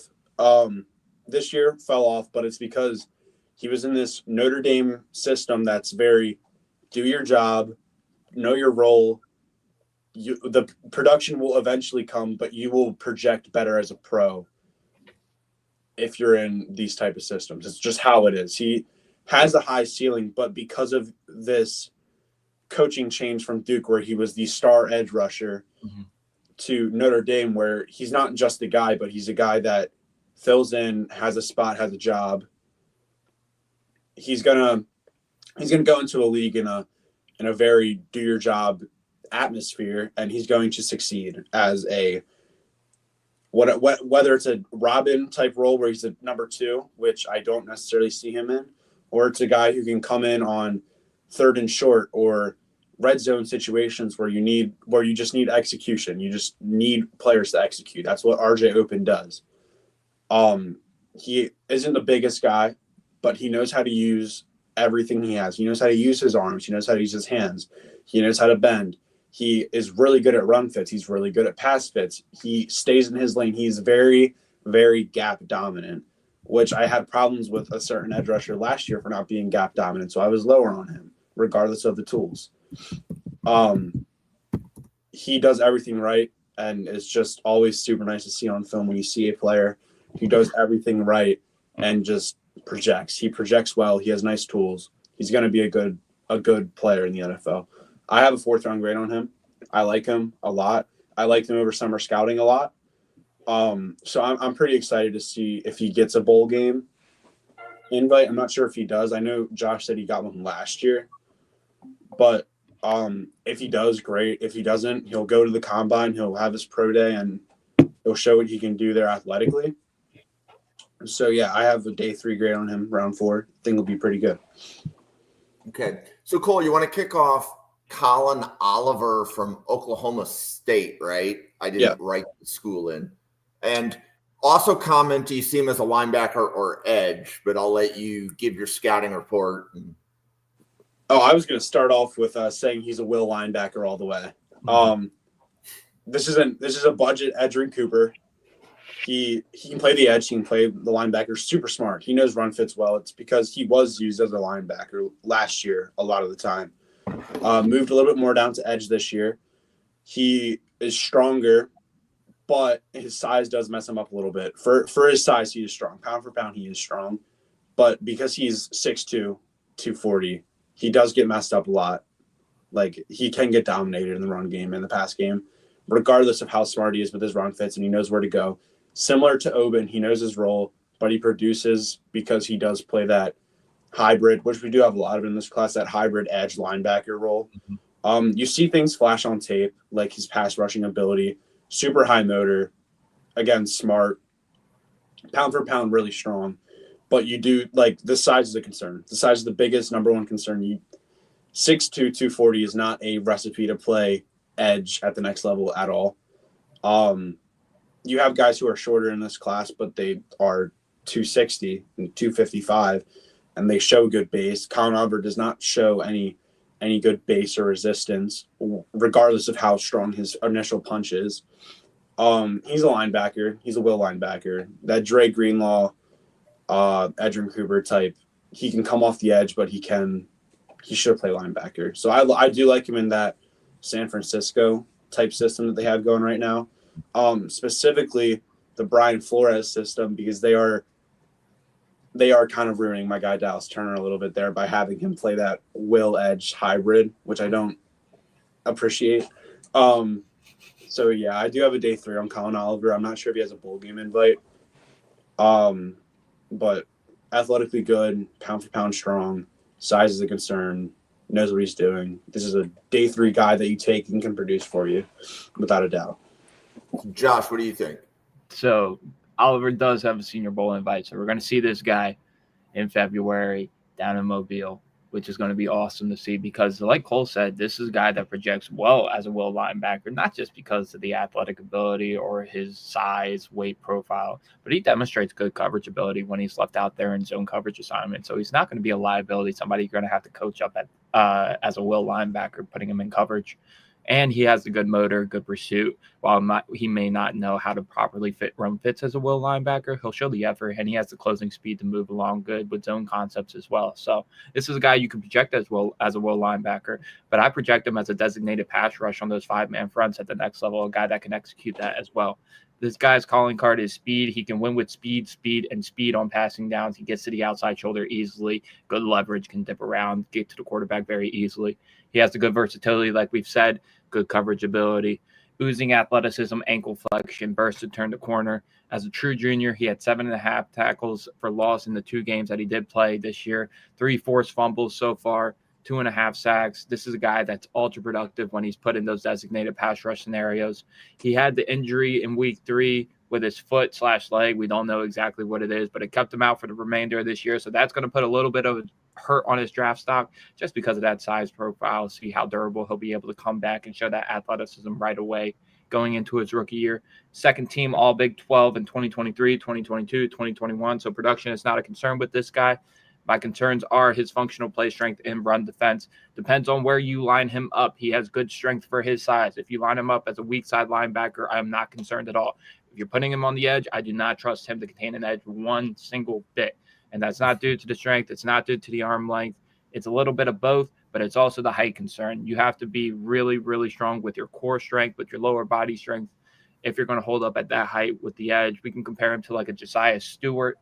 This year fell off, but it's because he was in this Notre Dame system that's very do your job, know your role. The production will eventually come, but you will project better as a pro if you're in these type of systems. It's just how it is. He has a high ceiling, but because of this coaching change from Duke, where he was the star edge rusher, to Notre Dame, where he's not just a guy, but he's a guy that fills in, has a spot, has a job. He's gonna go into a league in a very do your job atmosphere, and he's going to succeed as a whether it's a Robin type role where he's a number 2, which I don't necessarily see him in, or it's a guy who can come in on 3rd and short or red zone situations where you just need execution. You just need players to execute. That's what RJ Oben does. He isn't the biggest guy, but he knows how to use everything he has. He knows how to use his arms. He knows how to use his hands. He knows how to bend. He is really good at run fits. He's really good at pass fits. He stays in his lane. He's very, very gap dominant, which I had problems with a certain edge rusher last year for not being gap dominant. So I was lower on him, regardless of the tools. He does everything right, and it's just always super nice to see on film when you see a player who does everything right and just projects. He projects well. He has nice tools. He's going to be a good player in the NFL. I have a 4th-round grade on him. I like him a lot. I liked him over summer scouting a lot. So I'm pretty excited to see if he gets a bowl game invite. I'm not sure if he does. I know Josh said he got one last year, but if he does, great. If he doesn't, he'll go to the combine. He'll have his pro day, and he'll show what he can do there athletically. So yeah, I have a day 3 grade on him, round 4. Think he'll be pretty good. Okay, so Cole, you want to kick off Collin Oliver from Oklahoma State, right? I didn't write the school in. And also comment, do you see him as a linebacker or edge? But I'll let you give your scouting report. I was going to start off with saying he's a will linebacker all the way. This is a budget Edgerrin Cooper. He can play the edge. He can play the linebacker. Super smart. He knows run fits well. It's because he was used as a linebacker last year a lot of the time. Moved a little bit more down to edge this year. He is stronger, but his size does mess him up a little bit. For his size, he is strong. Pound for pound, he is strong. But because he's 6'2", 240, he does get messed up a lot. Like, he can get dominated in the run game and the pass game, regardless of how smart he is with his run fits, and he knows where to go. Similar to Oben, he knows his role, but he produces because he does play that hybrid, which we do have a lot of in this class, that hybrid edge linebacker role. You see things flash on tape, like his pass rushing ability, super high motor, again, smart, pound for pound, really strong. But you do, like, the size is a concern. The size is the biggest, number one concern. 6'2", 240 is not a recipe to play edge at the next level at all. You have guys who are shorter in this class, but they are 260 and 255, and they show good base. Collin Oliver does not show any any good base or resistance, regardless of how strong his initial punch is. He's a linebacker. He's a will linebacker. That Dre Greenlaw, Edrin Cooper type, he can come off the edge, but he should play linebacker. So I do like him in that San Francisco type system that they have going right now. Specifically the Brian Flores system, because they are kind of ruining my guy Dallas Turner a little bit there by having him play that will edge hybrid, which I don't appreciate. So yeah, I do have a day 3 on Collin Oliver. I'm not sure if he has a bowl game invite. But athletically good, pound for pound strong, size is a concern, knows what he's doing. This is a day 3 guy that you take and can produce for you, without a doubt. Josh, what do you think? So Oliver does have a Senior Bowl invite, so we're going to see this guy in February down in Mobile, which is going to be awesome to see because, like Cole said, this is a guy that projects well as a will linebacker, not just because of the athletic ability or his size, weight profile, but he demonstrates good coverage ability when he's left out there in zone coverage assignments. So he's not going to be a liability, somebody you're going to have to coach up at as a will linebacker, putting him in coverage. And he has a good motor, good pursuit. While he may not know how to properly run fits as a will linebacker, he'll show the effort, and he has the closing speed to move along good with zone concepts as well. So this is a guy you can project as a will linebacker, but I project him as a designated pass rush on those 5-man fronts at the next level, a guy that can execute that as well. This guy's calling card is speed. He can win with speed on passing downs. He gets to the outside shoulder easily. Good leverage, can dip around, get to the quarterback very easily. He has the good versatility, like we've said, good coverage ability, oozing athleticism, ankle flexion, burst to turn the corner. As a true junior, he had 7.5 tackles for loss in the 2 games that he did play this year, 3 forced fumbles so far, 2.5 sacks. This is a guy that's ultra productive when he's put in those designated pass rush scenarios. He had the injury in week 3 with his foot/leg. We don't know exactly what it is, but it kept him out for the remainder of this year. So that's going to put a little bit of hurt on his draft stock just because of that size profile. See how durable he'll be able to come back and show that athleticism right away going into his rookie year. Second team All Big 12 in 2023, 2022, 2021. So production is not a concern with this guy. My concerns are his functional play strength in run defense. Depends on where you line him up. He has good strength for his size. If you line him up as a weak side linebacker, I'm not concerned at all. If you're putting him on the edge, I do not trust him to contain an edge one single bit. And that's not due to the strength. It's not due to the arm length. It's a little bit of both, but it's also the height concern. You have to be really, really strong with your core strength, with your lower body strength. If you're going to hold up at that height with the edge, we can compare him to like a Josiah Stewart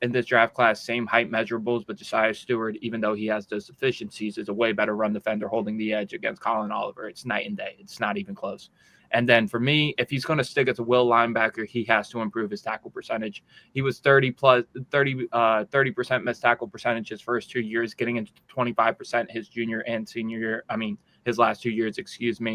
in this draft class, same height measurables, but Josiah Stewart, even though he has those deficiencies, is a way better run defender holding the edge against Collin Oliver. It's night and day. It's not even close. And then for me, if he's going to stick as a will linebacker, he has to improve his tackle percentage. He was 30% missed tackle percentage his first 2 years, getting into 25% his junior and senior year. His last 2 years,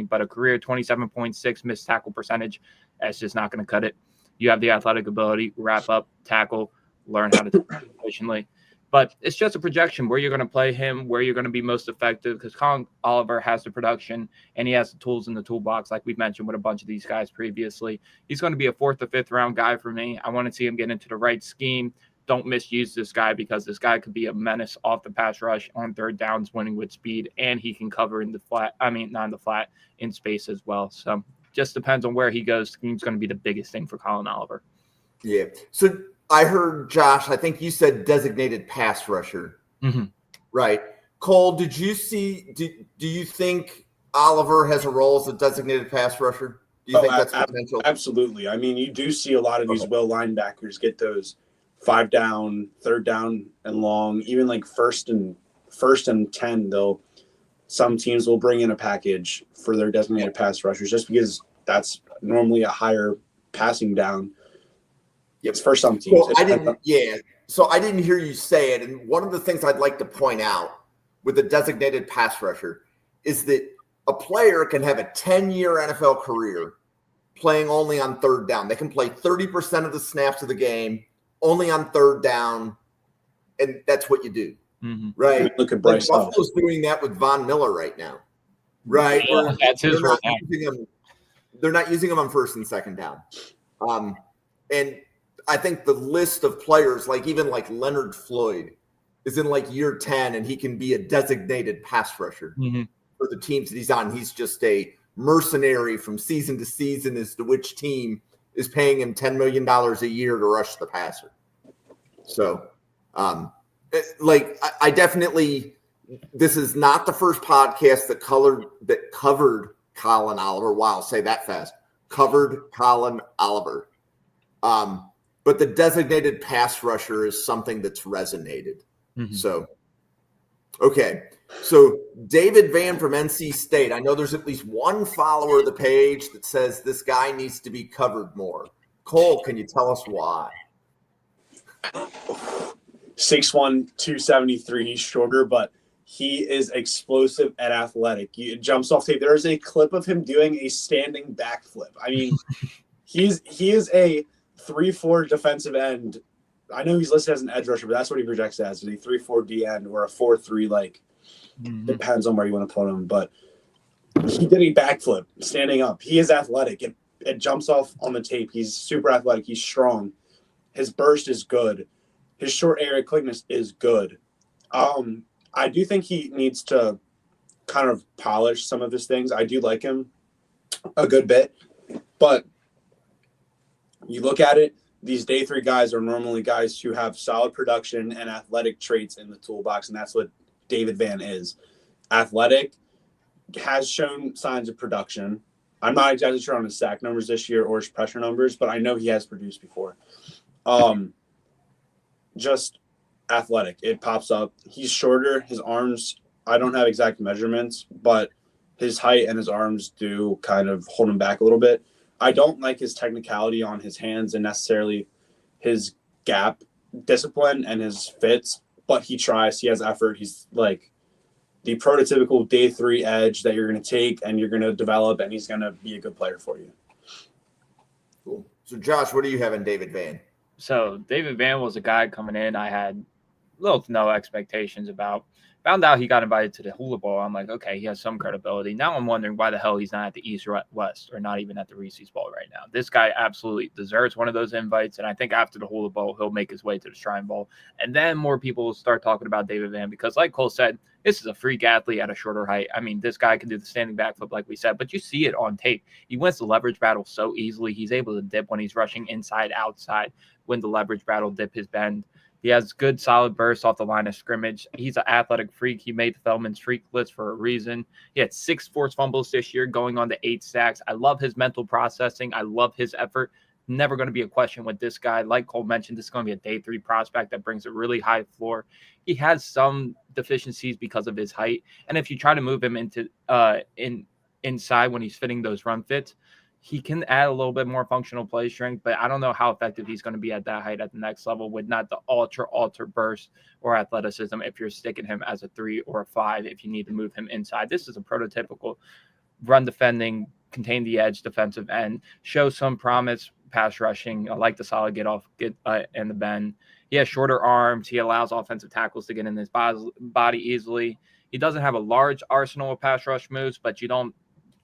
but a career 27.6 missed tackle percentage, that's just not going to cut it. You have the athletic ability, wrap up, tackle, learn how to do it efficiently. But it's just a projection where you're going to play him, where you're going to be most effective, because Collin Oliver has the production and he has the tools in the toolbox, like we mentioned with a bunch of these guys previously. He's going to be a 4th or 5th round guy for me. I want to see him get into the right scheme. Don't misuse this guy because this guy could be a menace off the pass rush on third downs, winning with speed, and he can cover in the flat. Not in the flat, in space as well. So just depends on where he goes. Scheme's going to be the biggest thing for Collin Oliver. Yeah. So I heard, Josh, I think you said designated pass rusher. Mm-hmm. Right. Cole, do you think Oliver has a role as a designated pass rusher? Do you think that's potential? Absolutely. I mean, you do see a lot of these will linebackers get those 5 down, 3rd down and long, even like first and 10, some teams will bring in a package for their designated pass rushers just because that's normally a higher passing down. It's for some teams. So I didn't hear you say it. And one of the things I'd like to point out with the designated pass rusher is that a player can have a 10-year NFL career playing only on 3rd down. They can play 30% of the snaps of the game only on 3rd down, and that's what you do, right? Look at Bryce. Buffalo's doing that with Von Miller right now, right? Yeah, that's his role. They're not using him on 1st and 2nd down, and I think the list of players, like Leonard Floyd, is in like year 10 and he can be a designated pass rusher for the teams that he's on. He's just a mercenary from season to season as to which team is paying him $10 million a year to rush the passer. So, I definitely, this is not the first podcast that covered Collin Oliver. Wow, I'll say that fast. Covered Collin Oliver. But the designated pass rusher is something that's resonated. So, okay. So David Vann from NC State. I know there's at least one follower of the page that says this guy needs to be covered more. Cole, can you tell us why? 6'1", 273. He's shorter, but he is explosive and athletic. He jumps off tape. There is a clip of him doing a standing backflip. I mean, he is a 3-4 defensive end. I know he's listed as an edge rusher, but that's what he projects as, a 3-4 D end or a 4-3, depends on where you want to put him. But he did a backflip standing up. He is athletic. It jumps off on the tape. He's super athletic. He's strong. His burst is good. His short area quickness is good. I do think he needs to kind of polish some of his things. I do like him a good bit. But you look at it, these day 3 guys are normally guys who have solid production and athletic traits in the toolbox, and that's what David Vann is. Athletic, has shown signs of production. I'm not exactly sure on his sack numbers this year or his pressure numbers, but I know he has produced before. Just athletic. It pops up. He's shorter. His arms, I don't have exact measurements, but his height and his arms do kind of hold him back a little bit. I don't like his technicality on his hands and necessarily his gap discipline and his fits, but he tries. He has effort. He's like the prototypical day 3 edge that you're going to take and you're going to develop, and he's going to be a good player for you. Cool. So, Josh, what do you have in David Vann? So, David Vann was a guy coming in I had little to no expectations about. Found out he got invited to the Hula Bowl. I'm like, okay, he has some credibility. Now I'm wondering why the hell he's not at the East or West or not even at the Reese's Bowl right now. This guy absolutely deserves one of those invites, and I think after the Hula Bowl, he'll make his way to the Shrine Bowl. And then more people will start talking about David Vann because, like Cole said, this is a freak athlete at a shorter height. I mean, this guy can do the standing backflip like we said, but you see it on tape. He wins the leverage battle so easily. He's able to dip when he's rushing inside, outside, win the leverage battle, dip his bend. He has good, solid bursts off the line of scrimmage. He's an athletic freak. He made the Feldman's freak list for a reason. He had 6 forced fumbles this year, going on to 8 sacks. I love his mental processing. I love his effort. Never going to be a question with this guy. Like Cole mentioned, this is going to be a day 3 prospect that brings a really high floor. He has some deficiencies because of his height. And if you try to move him into inside when he's fitting those run fits, he can add a little bit more functional play strength, but I don't know how effective he's going to be at that height at the next level with not the ultra burst or athleticism if you're sticking him as a 3 or a 5 if you need to move him inside. This is a prototypical run defending, contain the edge defensive end, show some promise pass rushing. I like the solid and the bend. He has shorter arms. He allows offensive tackles to get in his body easily. He doesn't have a large arsenal of pass rush moves, but you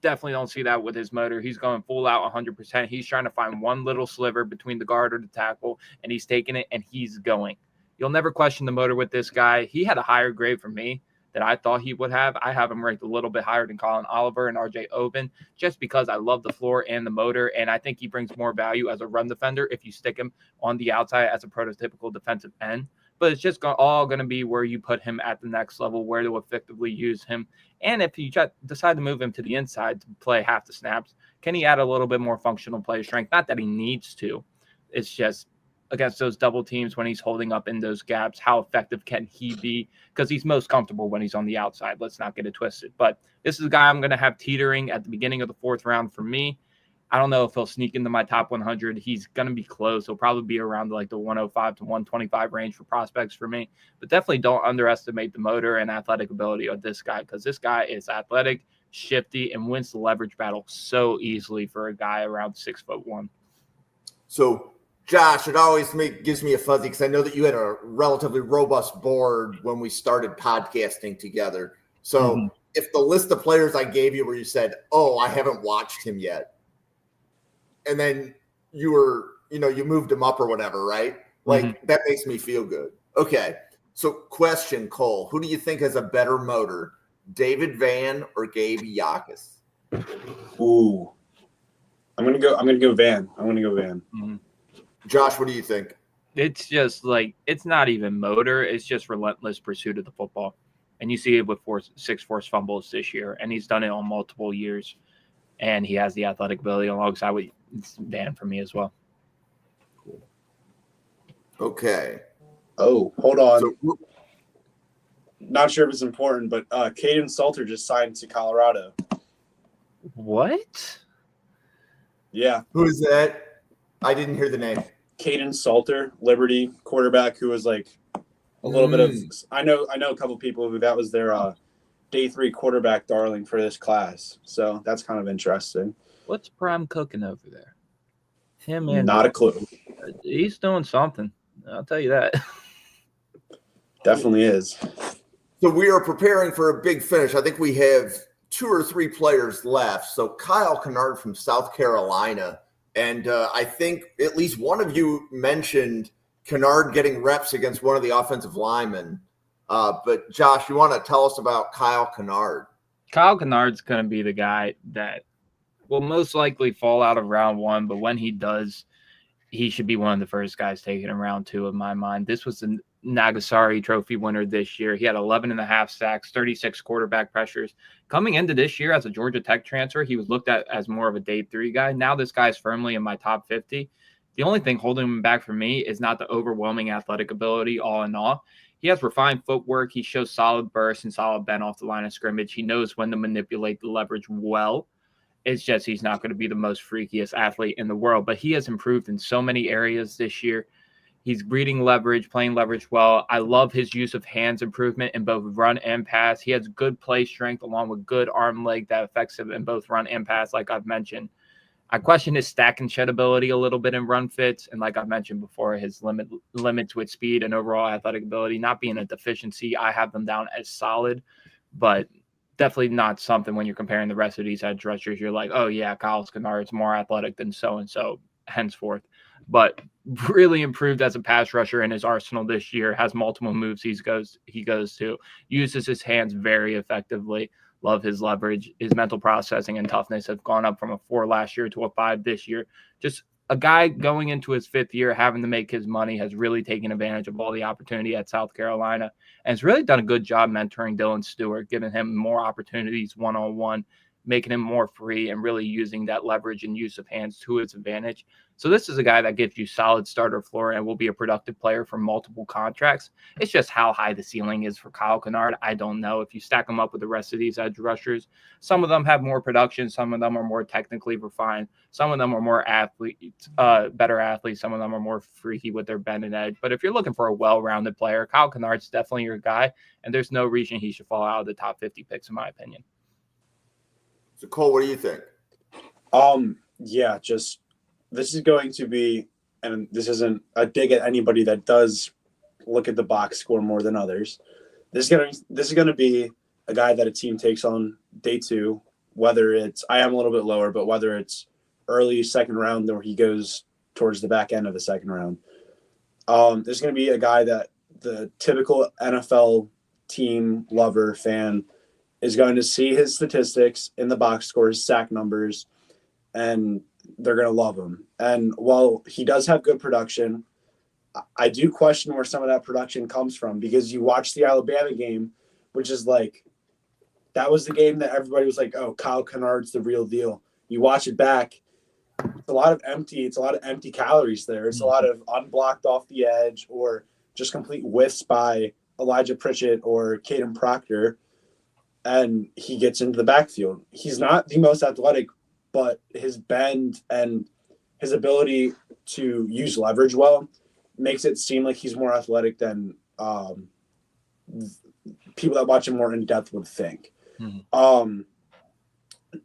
definitely don't see that with his motor. He's going full out 100%. He's trying to find one little sliver between the guard or the tackle, and he's taking it, and he's going. You'll never question the motor with this guy. He had a higher grade from me than I thought he would have. I have him ranked a little bit higher than Collin Oliver and RJ Oben just because I love the floor and the motor, and I think he brings more value as a run defender if you stick him on the outside as a prototypical defensive end. But it's just all going to be where you put him at the next level, where to effectively use him. And if you decide to move him to the inside to play half the snaps, can he add a little bit more functional play strength? Not that he needs to. It's just against those double teams when he's holding up in those gaps, how effective can he be? Because he's most comfortable when he's on the outside. Let's not get it twisted. But this is a guy I'm going to have teetering at the beginning of the 4th round for me. I don't know if he'll sneak into my top 100. He's going to be close. He'll probably be around like the 105 to 125 range for prospects for me. But definitely don't underestimate the motor and athletic ability of this guy because this guy is athletic, shifty, and wins the leverage battle so easily for a guy around 6'1". So, Josh, it always gives me a fuzzy because I know that you had a relatively robust board when we started podcasting together. So if the list of players I gave you where you said, oh, I haven't watched him yet, and then you moved him up or whatever, right? Like that makes me feel good. Okay. So question, Cole, who do you think has a better motor, David Vann or Gabe Yakas? Ooh. I'm gonna go Vann. Mm-hmm. Josh, what do you think? It's just like, it's not even motor. It's just relentless pursuit of the football. And you see it with 6 forced fumbles this year, and he's done it on multiple years. And he has the athletic ability alongside with Vann for me as well. Okay. Oh, hold on. So, not sure if it's important, but Caden Salter just signed to Colorado. What? Yeah. who is that? I didn't hear the name. Caden Salter, Liberty quarterback, who was like a little bit of I know a couple people who that was their day 3 quarterback darling for this class. So that's kind of interesting. What's Prime cooking over there? Him and Not a clue. he's doing something. I'll tell you that. Definitely is. So we are preparing for a big finish. I think we have 2 or 3 players left. So Kyle Kennard from South Carolina. And I think at least one of you mentioned Kennard getting reps against one of the offensive linemen. But Josh, you want to tell us about Kyle Kennard? Kyle Kennard's going to be the guy that will most likely fall out of round 1. But when he does, he should be one of the first guys taken in round 2 in my mind. This was the Nagasari Trophy winner this year. He had 11.5 sacks, 36 quarterback pressures. Coming into this year as a Georgia Tech transfer, he was looked at as more of a day 3 guy. Now this guy's firmly in my top 50. The only thing holding him back for me is not the overwhelming athletic ability all in all. He has refined footwork. He shows solid burst and solid bend off the line of scrimmage. He knows when to manipulate the leverage well. It's just he's not going to be the most freakiest athlete in the world, but he has improved in so many areas this year. He's reading leverage, playing leverage well. I love his use of hands improvement in both run and pass. He has good play strength along with good arm leg that affects him in both run and pass, like I've mentioned. I question his stack and shed ability a little bit in run fits. And like I've mentioned before, his limits with speed and overall athletic ability not being a deficiency. I have them down as solid, but definitely not something when you're comparing the rest of these edge rushers. You're like, oh, yeah, Kyle Kennard's more athletic than so-and-so henceforth. But really improved as a pass rusher in his arsenal this year, has multiple moves he goes to, uses his hands very effectively. Love his leverage. His mental processing and toughness have gone up from a 4 last year to a 5 this year. Just a guy going into his 5th year, having to make his money, has really taken advantage of all the opportunity at South Carolina and has really done a good job mentoring Dylan Stewart, giving him more opportunities one-on-one, making him more free and really using that leverage and use of hands to his advantage. So this is a guy that gives you solid starter floor and will be a productive player for multiple contracts. It's just how high the ceiling is for Kyle Kennard. I don't know. If you stack him up with the rest of these edge rushers, some of them have more production. Some of them are more technically refined. Some of them are more athletes, better athletes. Some of them are more freaky with their bend and edge. But if you're looking for a well-rounded player, Kyle Kennard's definitely your guy. And there's no reason he should fall out of the top 50 picks, in my opinion. So, Cole, what do you think? Yeah, just this is going to be, and this isn't a dig at anybody that does look at the box score more than others. This is gonna be a guy that a team takes on day 2, whether it's I am a little bit lower, but whether it's early 2nd round or he goes towards the back end of the 2nd round. This is gonna be a guy that the typical NFL team lover fan is going to see his statistics in the box score, his sack numbers, and they're going to love him. And while he does have good production, I do question where some of that production comes from, because you watch the Alabama game, which is like, that was the game that everybody was like, oh, Kyle Kennard's the real deal. You watch it back, it's a lot of empty calories there. It's a lot of unblocked off the edge or just complete whiffs by Elijah Pritchett or Caden Proctor. And he gets into the backfield. He's not the most athletic, but his bend and his ability to use leverage well makes it seem like he's more athletic than people that watch him more in depth would think. Mm-hmm.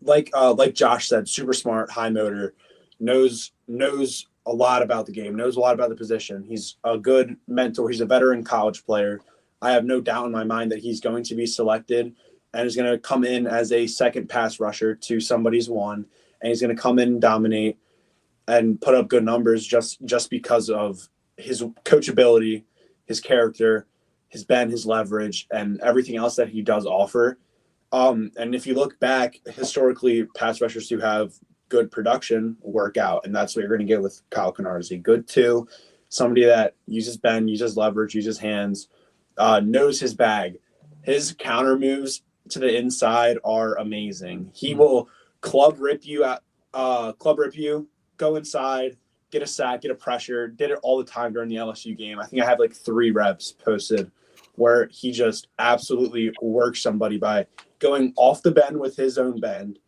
Like Josh said, super smart, high motor, knows a lot about the game, knows a lot about the position. He's a good mentor. He's a veteran college player. I have no doubt in my mind that he's going to be selected and is going to come in as a second pass rusher to somebody's 1, and he's going to come in and dominate and put up good numbers just because of his coachability, his character, his bend, his leverage, and everything else that he does offer. And if you look back historically, pass rushers who have good production work out, and that's what you're going to get with Kyle Kennard. Is he good too? Somebody that uses bend, uses leverage, uses hands, knows his bag. His counter moves to the inside are amazing. He will club rip you, go inside, get a sack, get a pressure. Did it all the time during the LSU game. I think I have like 3 reps posted where he just absolutely works somebody by going off the bend with his own bend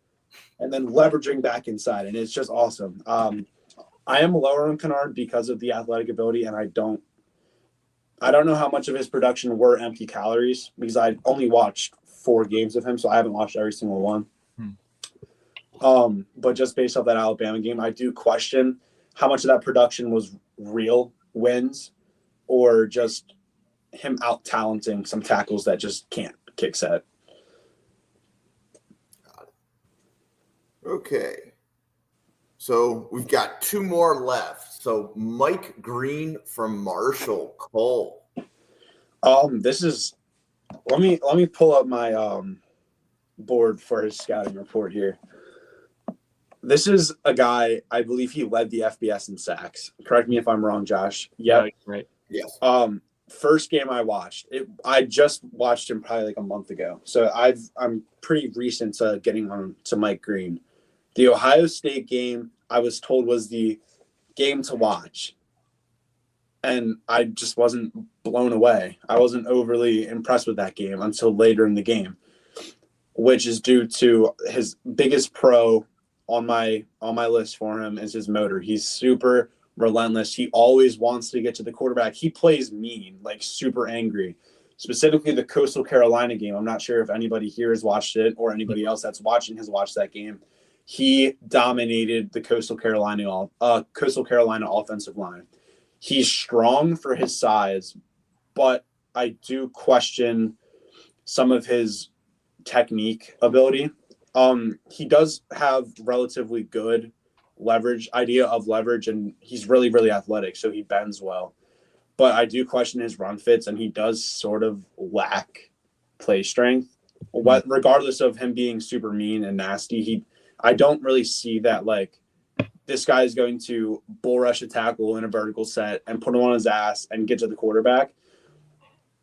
and then leveraging back inside. And it's just awesome. I am lower on Kennard because of the athletic ability, and I don't know how much of his production were empty calories because I only watched 4 games of him, so I haven't watched every single one. But just based off that Alabama game, I do question how much of that production was real wins or just him out-talenting some tackles that just can't kick set. Okay. So we've got 2 more left. So Mike Green from Marshall, Cole. This is let me pull up my board for his scouting report here. This is a guy, I believe he led the FBS in sacks. Correct me if I'm wrong, Josh. Yeah, right. Yes. First game I watched, I just watched him probably like a month ago. So I'm pretty recent to getting on to Mike Green. The Ohio State game, I was told, was the game to watch. And I just wasn't blown away. I wasn't overly impressed with that game until later in the game, which is due to his biggest pro on my list for him is his motor. He's super relentless. He always wants to get to the quarterback. He plays mean, like super angry. Specifically the Coastal Carolina game. I'm not sure if anybody here has watched it or anybody else that's watching has watched that game. He dominated the Coastal Carolina offensive line. He's strong for his size, but I do question some of his technique ability. He does have relatively good idea of leverage, and he's really, really athletic, so he bends well. But I do question his run fits, and he does sort of lack play strength. Regardless of him being super mean and nasty, I don't really see that, like, this guy is going to bull rush a tackle in a vertical set and put him on his ass and get to the quarterback.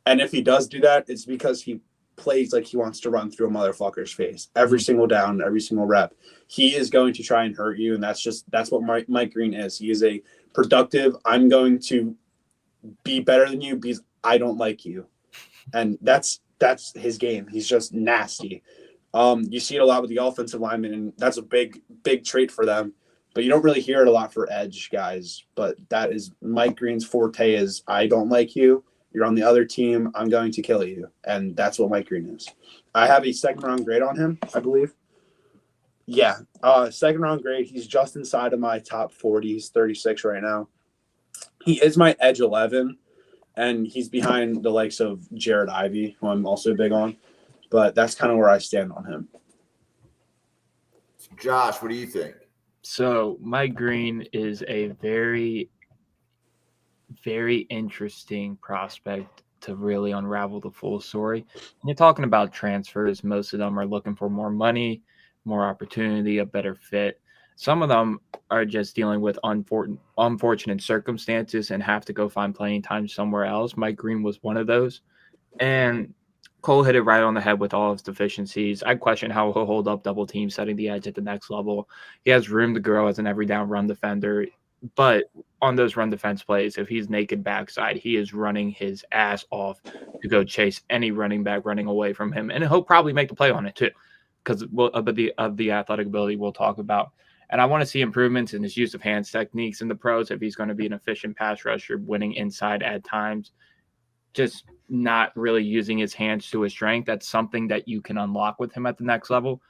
And if he does do that, it's because he plays like he wants to run through a motherfucker's face every single down, every single rep. He is going to try and hurt you, and that's what Mike Green is. He is a productive, I'm going to be better than you because I don't like you. And that's his game. He's just nasty. You see it a lot with the offensive linemen, and that's a big trait for them. But you don't really hear it a lot for edge guys. But that is Mike Green's forte is I don't like you. You're on the other team. I'm going to kill you. And that's what Mike Green is. I have a 2nd-round grade on him, I believe. Yeah, 2nd-round grade. He's just inside of my top 40. He's 36 right now. He is my edge 11, and he's behind the likes of Jared Ivey, who I'm also big on. But that's kind of where I stand on him. Josh, what do you think? So Mike Green is a very, very interesting prospect to really unravel the full story. When you're talking about transfers, most of them are looking for more money, more opportunity, a better fit. Some of them are just dealing with unfortunate circumstances and have to go find playing time somewhere else. Mike Green was one of those. And Cole hit it right on the head with all of his deficiencies. I question how he'll hold up double team setting the edge at the next level. He has room to grow as an every down run defender. But on those run defense plays, if he's naked backside, he is running his ass off to go chase any running back running away from him. And he'll probably make the play on it too, because of the athletic ability we'll talk about. And I want to see improvements in his use of hands techniques in the pros if he's going to be an efficient pass rusher, winning inside at times. Just not really using his hands to his strength. That's something that you can unlock with him at the next level.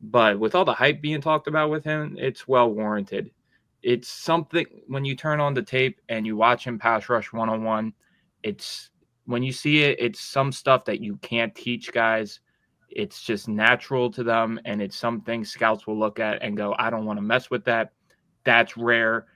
But with all the hype being talked about with him, it's well warranted. It's something when you turn on the tape and you watch him pass rush one-on-one, it's when you see it, it's some stuff that you can't teach guys. It's just natural to them, and it's something scouts will look at and go, I don't want to mess with that. That's rare.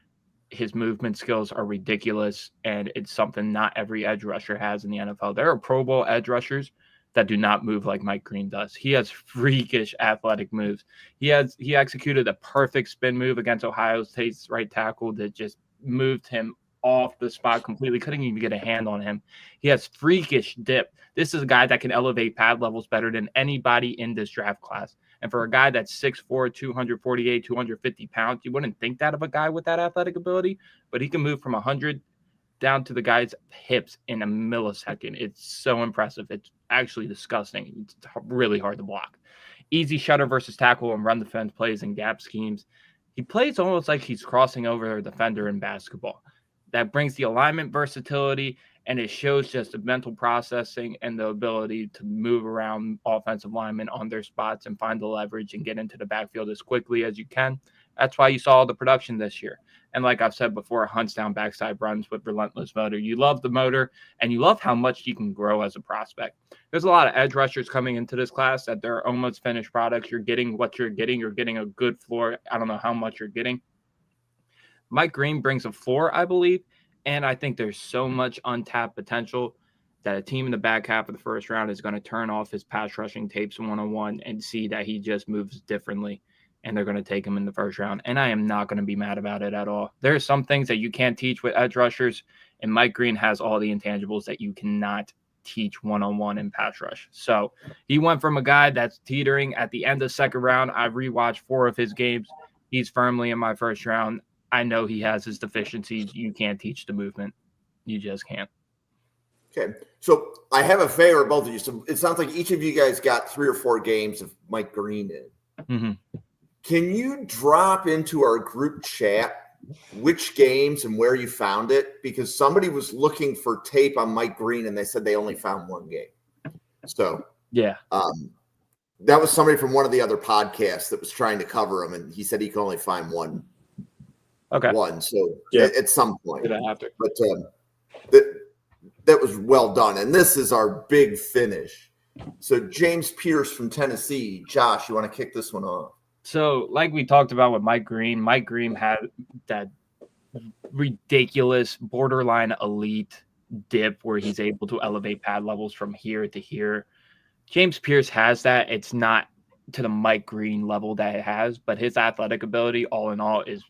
his movement skills are ridiculous, and it's something not every edge rusher has in the NFL. There are Pro Bowl edge rushers that do not move like Mike Green does. He has freakish athletic moves. He executed a perfect spin move against Ohio State's right tackle that just moved him off the spot completely. Couldn't even get a hand on him. He has freakish dip. This is a guy that can elevate pad levels better than anybody in this draft class. And for a guy that's 6'4", 248, 250 pounds, you wouldn't think that of a guy with that athletic ability, but he can move from 100 down to the guy's hips in a millisecond. It's so impressive. It's actually disgusting. It's really hard to block. Easy shutter versus tackle and run defense plays and gap schemes. He plays almost like he's crossing over a defender in basketball. That brings the alignment versatility, and it shows just the mental processing and the ability to move around offensive linemen on their spots and find the leverage and get into the backfield as quickly as you can. That's why you saw all the production this year. And like I've said before, hunts down backside runs with relentless motor. You love the motor, and you love how much you can grow as a prospect. There's a lot of edge rushers coming into this class that they're almost finished products. You're getting what you're getting. You're getting a good floor. I don't know how much you're getting. Mike Green brings a floor, I believe, and I think there's so much untapped potential that a team in the back half of the first round is going to turn off his pass rushing tapes one-on-one and see that he just moves differently, and they're going to take him in the first round. And I am not going to be mad about it at all. There are some things that you can't teach with edge rushers, and Mike Green has all the intangibles that you cannot teach one-on-one in pass rush. So he went from a guy that's teetering at the end of second round. I've rewatched 4 of his games. He's firmly in my first round. I know he has his deficiencies. You can't teach the movement. You just can't. Okay. So I have a favor of both of you. So it sounds like each of you guys got 3 or 4 games of Mike Green in. Mm-hmm. Can you drop into our group chat which games and where you found it? Because somebody was looking for tape on Mike Green and they said they only found 1 game. So yeah, that was somebody from one of the other podcasts that was trying to cover him, and he said he could only find one. Okay. One. So yeah. At some point. Did I have to? But that was well done. And this is our big finish. So James Pearce from Tennessee. Josh, you want to kick this one off? So like we talked about with Mike Green had that ridiculous borderline elite dip where he's able to elevate pad levels from here to here. James Pearce has that. It's not to the Mike Green level that it has, but his athletic ability all in all is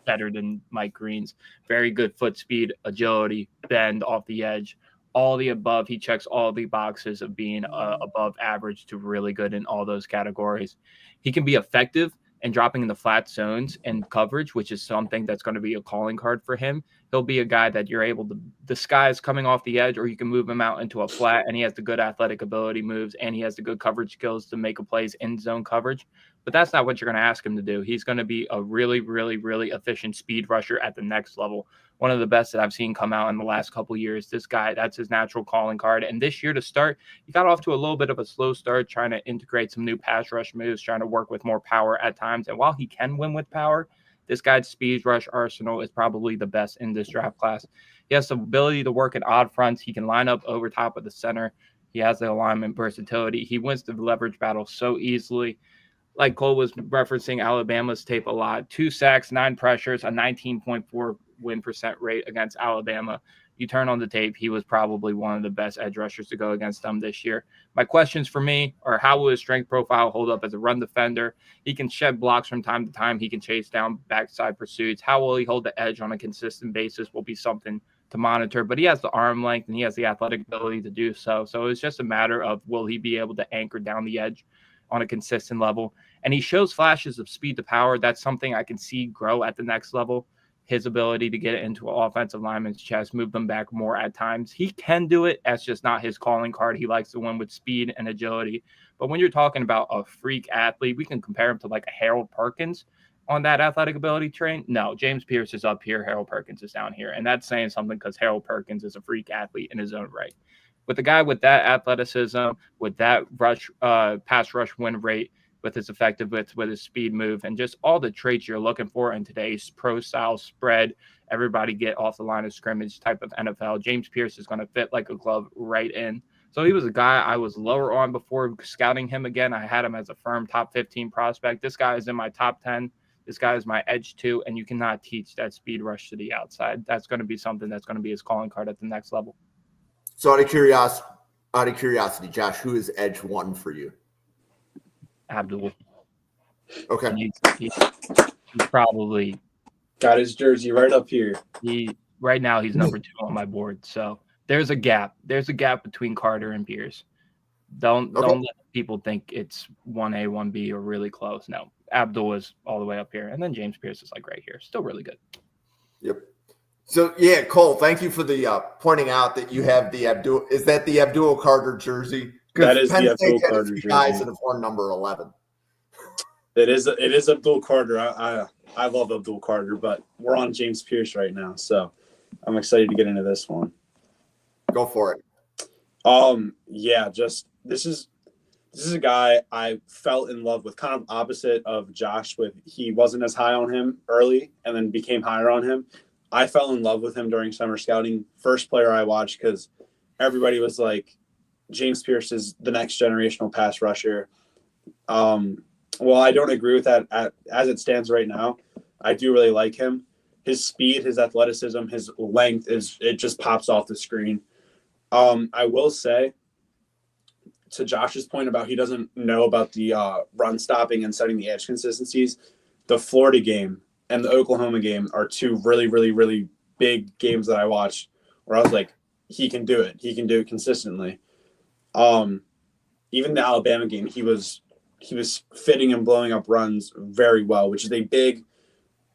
better than Mike Green's. Very good foot speed, agility, bend off the edge, all the above. He checks all the boxes of being above average to really good in all those categories. He can be effective and dropping in the flat zones and coverage, which is something that's going to be a calling card for him. He'll be a guy that you're able to disguise coming off the edge, or you can move him out into a flat, and he has the good athletic ability moves, and he has the good coverage skills to make a plays in zone coverage. But that's not what you're going to ask him to do. He's going to be a really, really, really efficient speed rusher at the next level. One of the best that I've seen come out in the last couple of years. This guy, that's his natural calling card. And this year to start, he got off to a little bit of a slow start, trying to integrate some new pass rush moves, trying to work with more power at times. And while he can win with power, this guy's speed rush arsenal is probably the best in this draft class. He has the ability to work in odd fronts. He can line up over top of the center. He has the alignment versatility. He wins the leverage battle so easily. Like Cole was referencing Alabama's tape a lot. 2 sacks, 9 pressures, a 19.4 win percent rate against Alabama. You turn on the tape, he was probably one of the best edge rushers to go against them this year. My questions for me are, how will his strength profile hold up as a run defender? He can shed blocks from time to time. He can chase down backside pursuits. How will he hold the edge on a consistent basis will be something to monitor. But he has the arm length and he has the athletic ability to do so. So it's just a matter of, will he be able to anchor down the edge on a consistent level? And he shows flashes of speed to power. That's something I can see grow at the next level. His ability to get into an offensive lineman's chest, move them back more at times. He can do it. That's just not his calling card. He likes to win with speed and agility. But when you're talking about a freak athlete, we can compare him to like a Harold Perkins on that athletic ability train. No, James Pearce is up here. Harold Perkins is down here. And that's saying something because Harold Perkins is a freak athlete in his own right. With a guy with that athleticism, with that rush, pass rush win rate, with his effectiveness, with his speed move, and just all the traits you're looking for in today's pro-style spread, everybody get off the line of scrimmage type of NFL, James Pearce is going to fit like a glove right in. So he was a guy I was lower on before scouting him again. I had him as a firm top 15 prospect. This guy is in my top 10 This guy is my edge 2, and you cannot teach that speed rush to the outside. That's going to be something that's going to be his calling card at the next level. So out of curiosity, Josh, who is edge 1 for you? Abdul. Okay. He's probably got his jersey right up here. Right now he's number 2 on my board. So there's a gap. There's a gap between Carter and Pearce. Don't let people think it's 1A, 1B or really close. No, Abdul is all the way up here, and then James Pearce is like right here. Still really good. Yep. So yeah, Cole, thank you for the pointing out that you have the Abdul. Is that the Abdul Carter jersey? That is the Abdul Carter jersey. Guys that have worn number 11. It is Abdul Carter. I love Abdul Carter, but we're on James Pearce right now, so I'm excited to get into this one. Go for it. Yeah, just this is a guy I fell in love with, kind of opposite of Josh. With he wasn't as high on him early, and then became higher on him. I fell in love with him during summer scouting. First player I watched because everybody was like, James Pearce is the next generational pass rusher. Well, I don't agree with that as it stands right now. I do really like him. His speed, his athleticism, his length it just pops off the screen. I will say, to Josh's point about he doesn't know about the run stopping and setting the edge consistencies, the Florida game and the Oklahoma game are 2 really, really, really big games that I watched where I was like, he can do it. He can do it consistently. Even the Alabama game, he was fitting and blowing up runs very well, which is a big,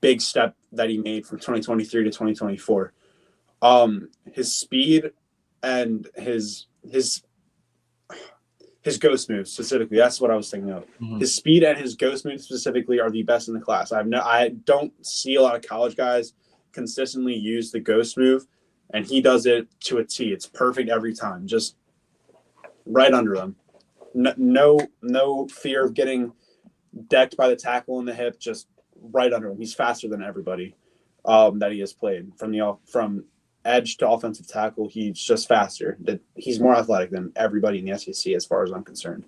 big step that he made from 2023 to 2024. His speed and his ghost moves specifically, that's what I was thinking of. Mm-hmm. His speed and his ghost moves specifically are the best in the class. I don't see a lot of college guys consistently use the ghost move, and he does it to a T. It's perfect every time, just right under them. No fear of getting decked by the tackle in the hip, just right under him. He's faster than everybody that he has played. From edge to offensive tackle, he's just faster. He's more athletic than everybody in the SEC as far as I'm concerned.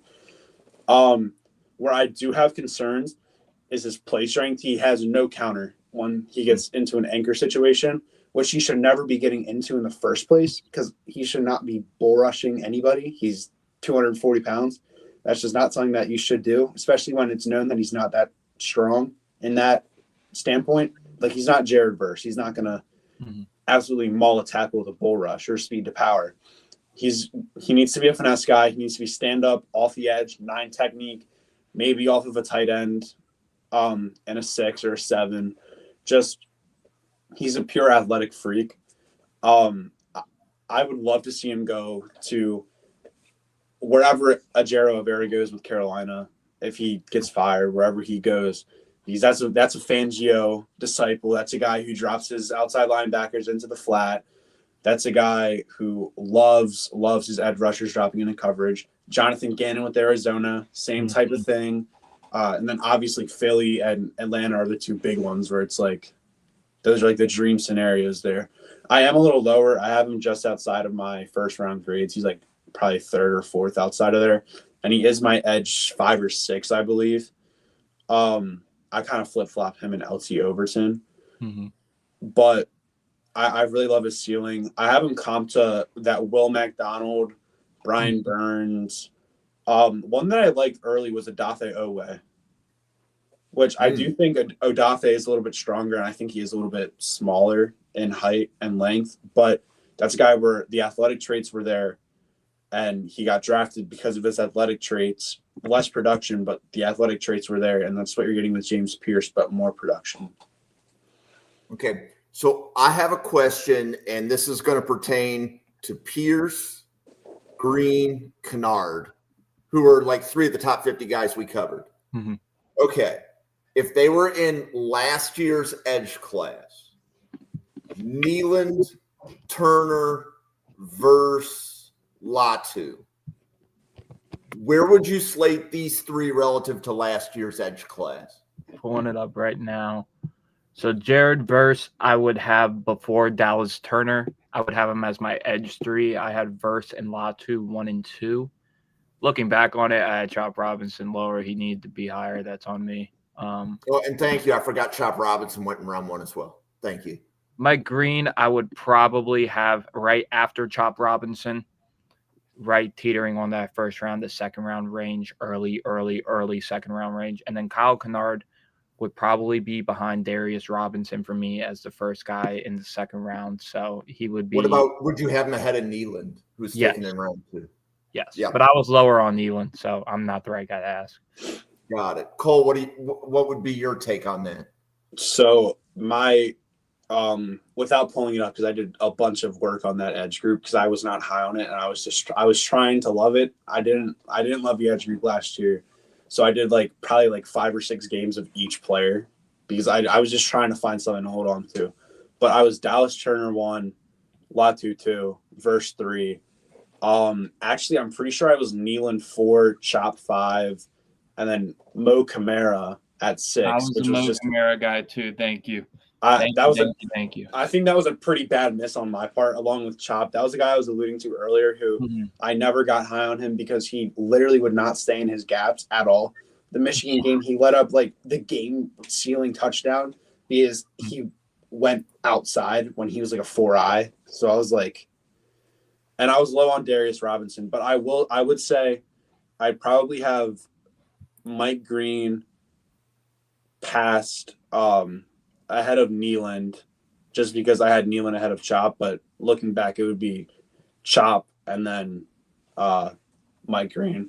Where I do have concerns is his play strength. He has no counter when he gets into an anchor situation, which he should never be getting into in the first place because he should not be bull rushing anybody. He's 240 pounds. That's just not something that you should do, especially when it's known that he's not that strong in that standpoint. Like, he's not Jared Verse. He's not going to absolutely maul a tackle with a bull rush or speed to power. He needs to be a finesse guy. He needs to be stand up off the edge, 9 technique, maybe off of a tight end, and a 6 or a 7. Just, he's a pure athletic freak. I would love to see him go to wherever Ajero Avera goes with Carolina. If he gets fired, wherever he goes, that's a Fangio disciple. That's a guy who drops his outside linebackers into the flat. That's a guy who loves his edge rushers dropping into coverage. Jonathan Gannon with Arizona, same type of thing. And then obviously Philly and Atlanta are the 2 big ones where it's like, those are like the dream scenarios there. I am a little lower. I have him just outside of my first round grades. He's like probably 3rd or 4th outside of there. And he is my edge 5 or 6, I believe. I kind of flip-flop him and LT Overton. Mm-hmm. But I really love his ceiling. I have him comped to that Will McDonald, Brian Burns. One that I liked early was Odafe Owe, which I do think Odafe is a little bit stronger, and I think he is a little bit smaller in height and length. But that's a guy where the athletic traits were there, and he got drafted because of his athletic traits. Less production, but the athletic traits were there, and that's what you're getting with James Pearce, but more production. Okay, so I have a question, and this is going to pertain to Pearce, Green, Kennard, who are like 3 of the top 50 guys we covered. Mm-hmm. Okay, if they were in last year's edge class, Nealand, Turner, Verse, Latu, where would you slate these 3 relative to last year's edge class? Pulling it up right now. So Jared Verse, I would have before Dallas Turner. I would have him as my edge 3. I had Verse and Latu 1 and 2. Looking back on it, I had Chop Robinson lower. He needed to be higher. That's on me. Oh, and thank you. I forgot Chop Robinson went in round 1 as well. Thank you. Mike Green, I would probably have right after Chop Robinson, right teetering on that first round, the second round range, early second round range. And then Kyle Kennard would probably be behind Darius Robinson for me as the first guy in the second round. So he would be. What about, would you have him ahead of Nealand, who's taken in round 2? Yes. Yeah. But I was lower on Nealand, so I'm not the right guy to ask. Got it. Cole, what would be your take on that? So my without pulling it up, because I did a bunch of work on that edge group because I was not high on it, and I was trying to love it. I didn't love the edge group last year. So I did probably 5 or 6 games of each player because I was just trying to find something to hold on to. But I was Dallas Turner 1, Latu 2, Verse 3. Actually, I'm pretty sure I was Nealand 4, Chop 5, and then Mo Camara at 6. I was a Mo Camara guy too. Thank you. Thank you. I think that was a pretty bad miss on my part, along with Chop. That was the guy I was alluding to earlier who I never got high on him because he literally would not stay in his gaps at all. The Michigan game, he let up the game-sealing touchdown because he went outside when he was a 4-eye. So I was and I was low on Darius Robinson, but I would say I'd probably have Mike Green past ahead of Nealand just because I had Nealand ahead of Chop, but looking back it would be Chop and then Mike Green.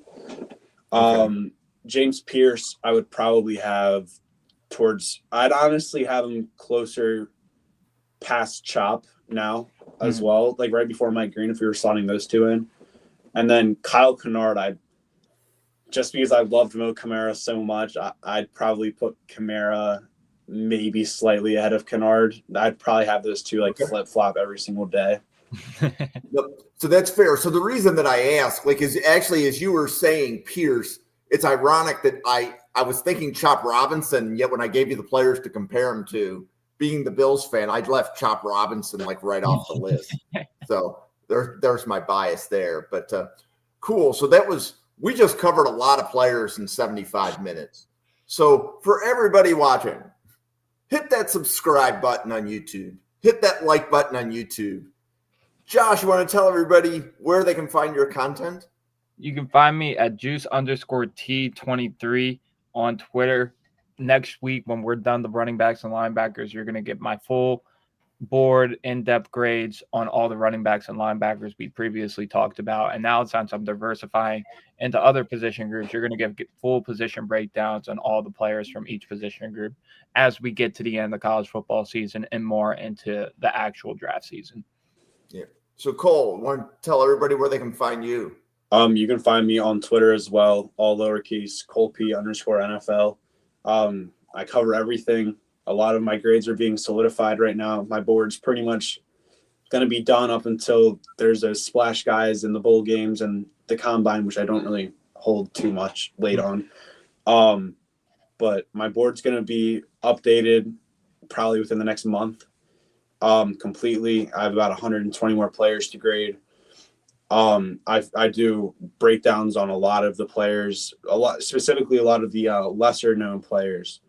Okay. James Pearce I would probably have I'd honestly have him closer past Chop now as well, right before Mike Green if we were slotting those two in. And then Kyle Kennard, just because I loved Mo Camara so much, I'd probably put Camara maybe slightly ahead of Kennard. I'd probably have those two flip-flop every single day. So that's fair. So the reason that I ask, is actually as you were saying Pierce, it's ironic that I was thinking Chop Robinson, yet when I gave you the players to compare him to, being the Bills fan, I'd left Chop Robinson right off the list. So there's my bias there. But cool. So we just covered a lot of players in 75 minutes. So for everybody watching, hit that subscribe button on YouTube. Hit that like button on YouTube. Josh, you want to tell everybody where they can find your content? You can find me at juice_T23 on Twitter. Next week, when we're done the running backs and linebackers, you're going to get my full board in-depth grades on all the running backs and linebackers we previously talked about. And now since I'm diversifying into other position groups, you're going to get full position breakdowns on all the players from each position group as we get to the end of the college football season and more into the actual draft season. Yeah. So Cole, want to tell everybody where they can find you? You can find me on Twitter as well, all lowercase, ColeP_NFL. I cover everything. A lot of my grades are being solidified right now. My board's pretty much going to be done up until there's those splash guys in the bowl games and the combine, which I don't really hold too much weight on. But my board's going to be updated probably within the next month completely. I have about 120 more players to grade. I do breakdowns on a lot of the players, specifically a lot of the lesser known players.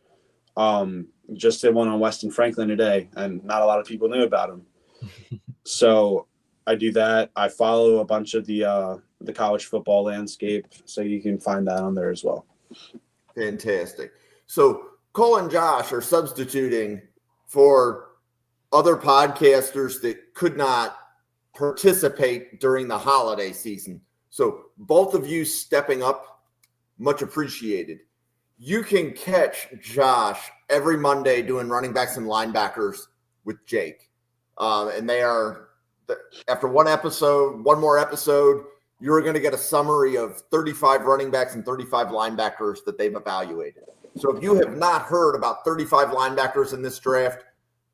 Just did one on Weston Franklin today, and not a lot of people knew about him. So I do that. I follow a bunch of the college football landscape, so you can find that on there as well. Fantastic. So Cole and Josh are substituting for other podcasters that could not participate during the holiday season. So both of you stepping up, much appreciated. You can catch Josh every Monday doing running backs and linebackers with Jake. And they are, after one more episode, you're going to get a summary of 35 running backs and 35 linebackers that they've evaluated. So if you have not heard about 35 linebackers in this draft,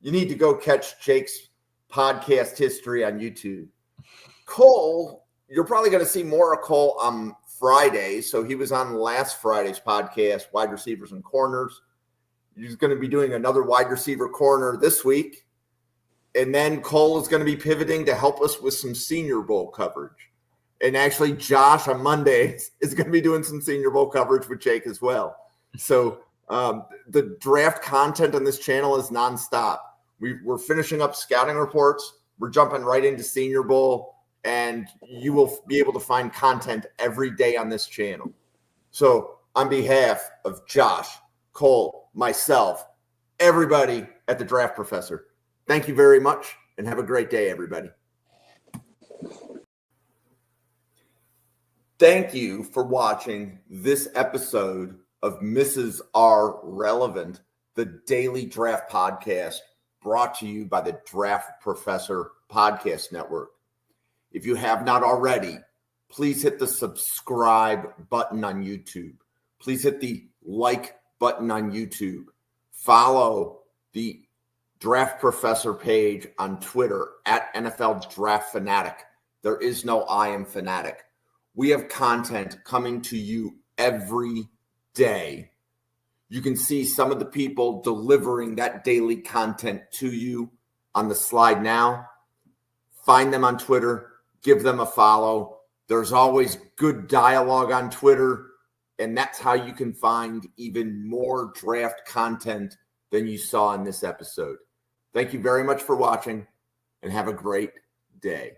you need to go catch Jake's podcast history on YouTube. Cole, you're probably going to see more of Cole on Friday. So he was on last Friday's podcast, Wide Receivers and Corners. He's going to be doing another wide receiver corner this week. And then Cole is going to be pivoting to help us with some Senior Bowl coverage. And actually, Josh on Monday is going to be doing some Senior Bowl coverage with Jake as well. So The draft content on this channel is nonstop. We're finishing up scouting reports. We're jumping right into Senior Bowl, and you will be able to find content every day on this channel. So on behalf of Josh, Cole, myself, everybody at the Draft Professor, thank you very much, and have a great day, everybody. Thank you for watching this episode of Mrs. R Relevant, the daily draft podcast brought to you by the Draft Professor Podcast Network. If you have not already, please hit the subscribe button on YouTube. Please hit the like button on YouTube. Follow the Draft Professor page on Twitter at NFL Draft Fanatic. There is no I am fanatic. We have content coming to you every day. You can see some of the people delivering that daily content to you on the slide now. Find them on Twitter. Give them a follow. There's always good dialogue on Twitter, and that's how you can find even more draft content than you saw in this episode. Thank you very much for watching, and have a great day.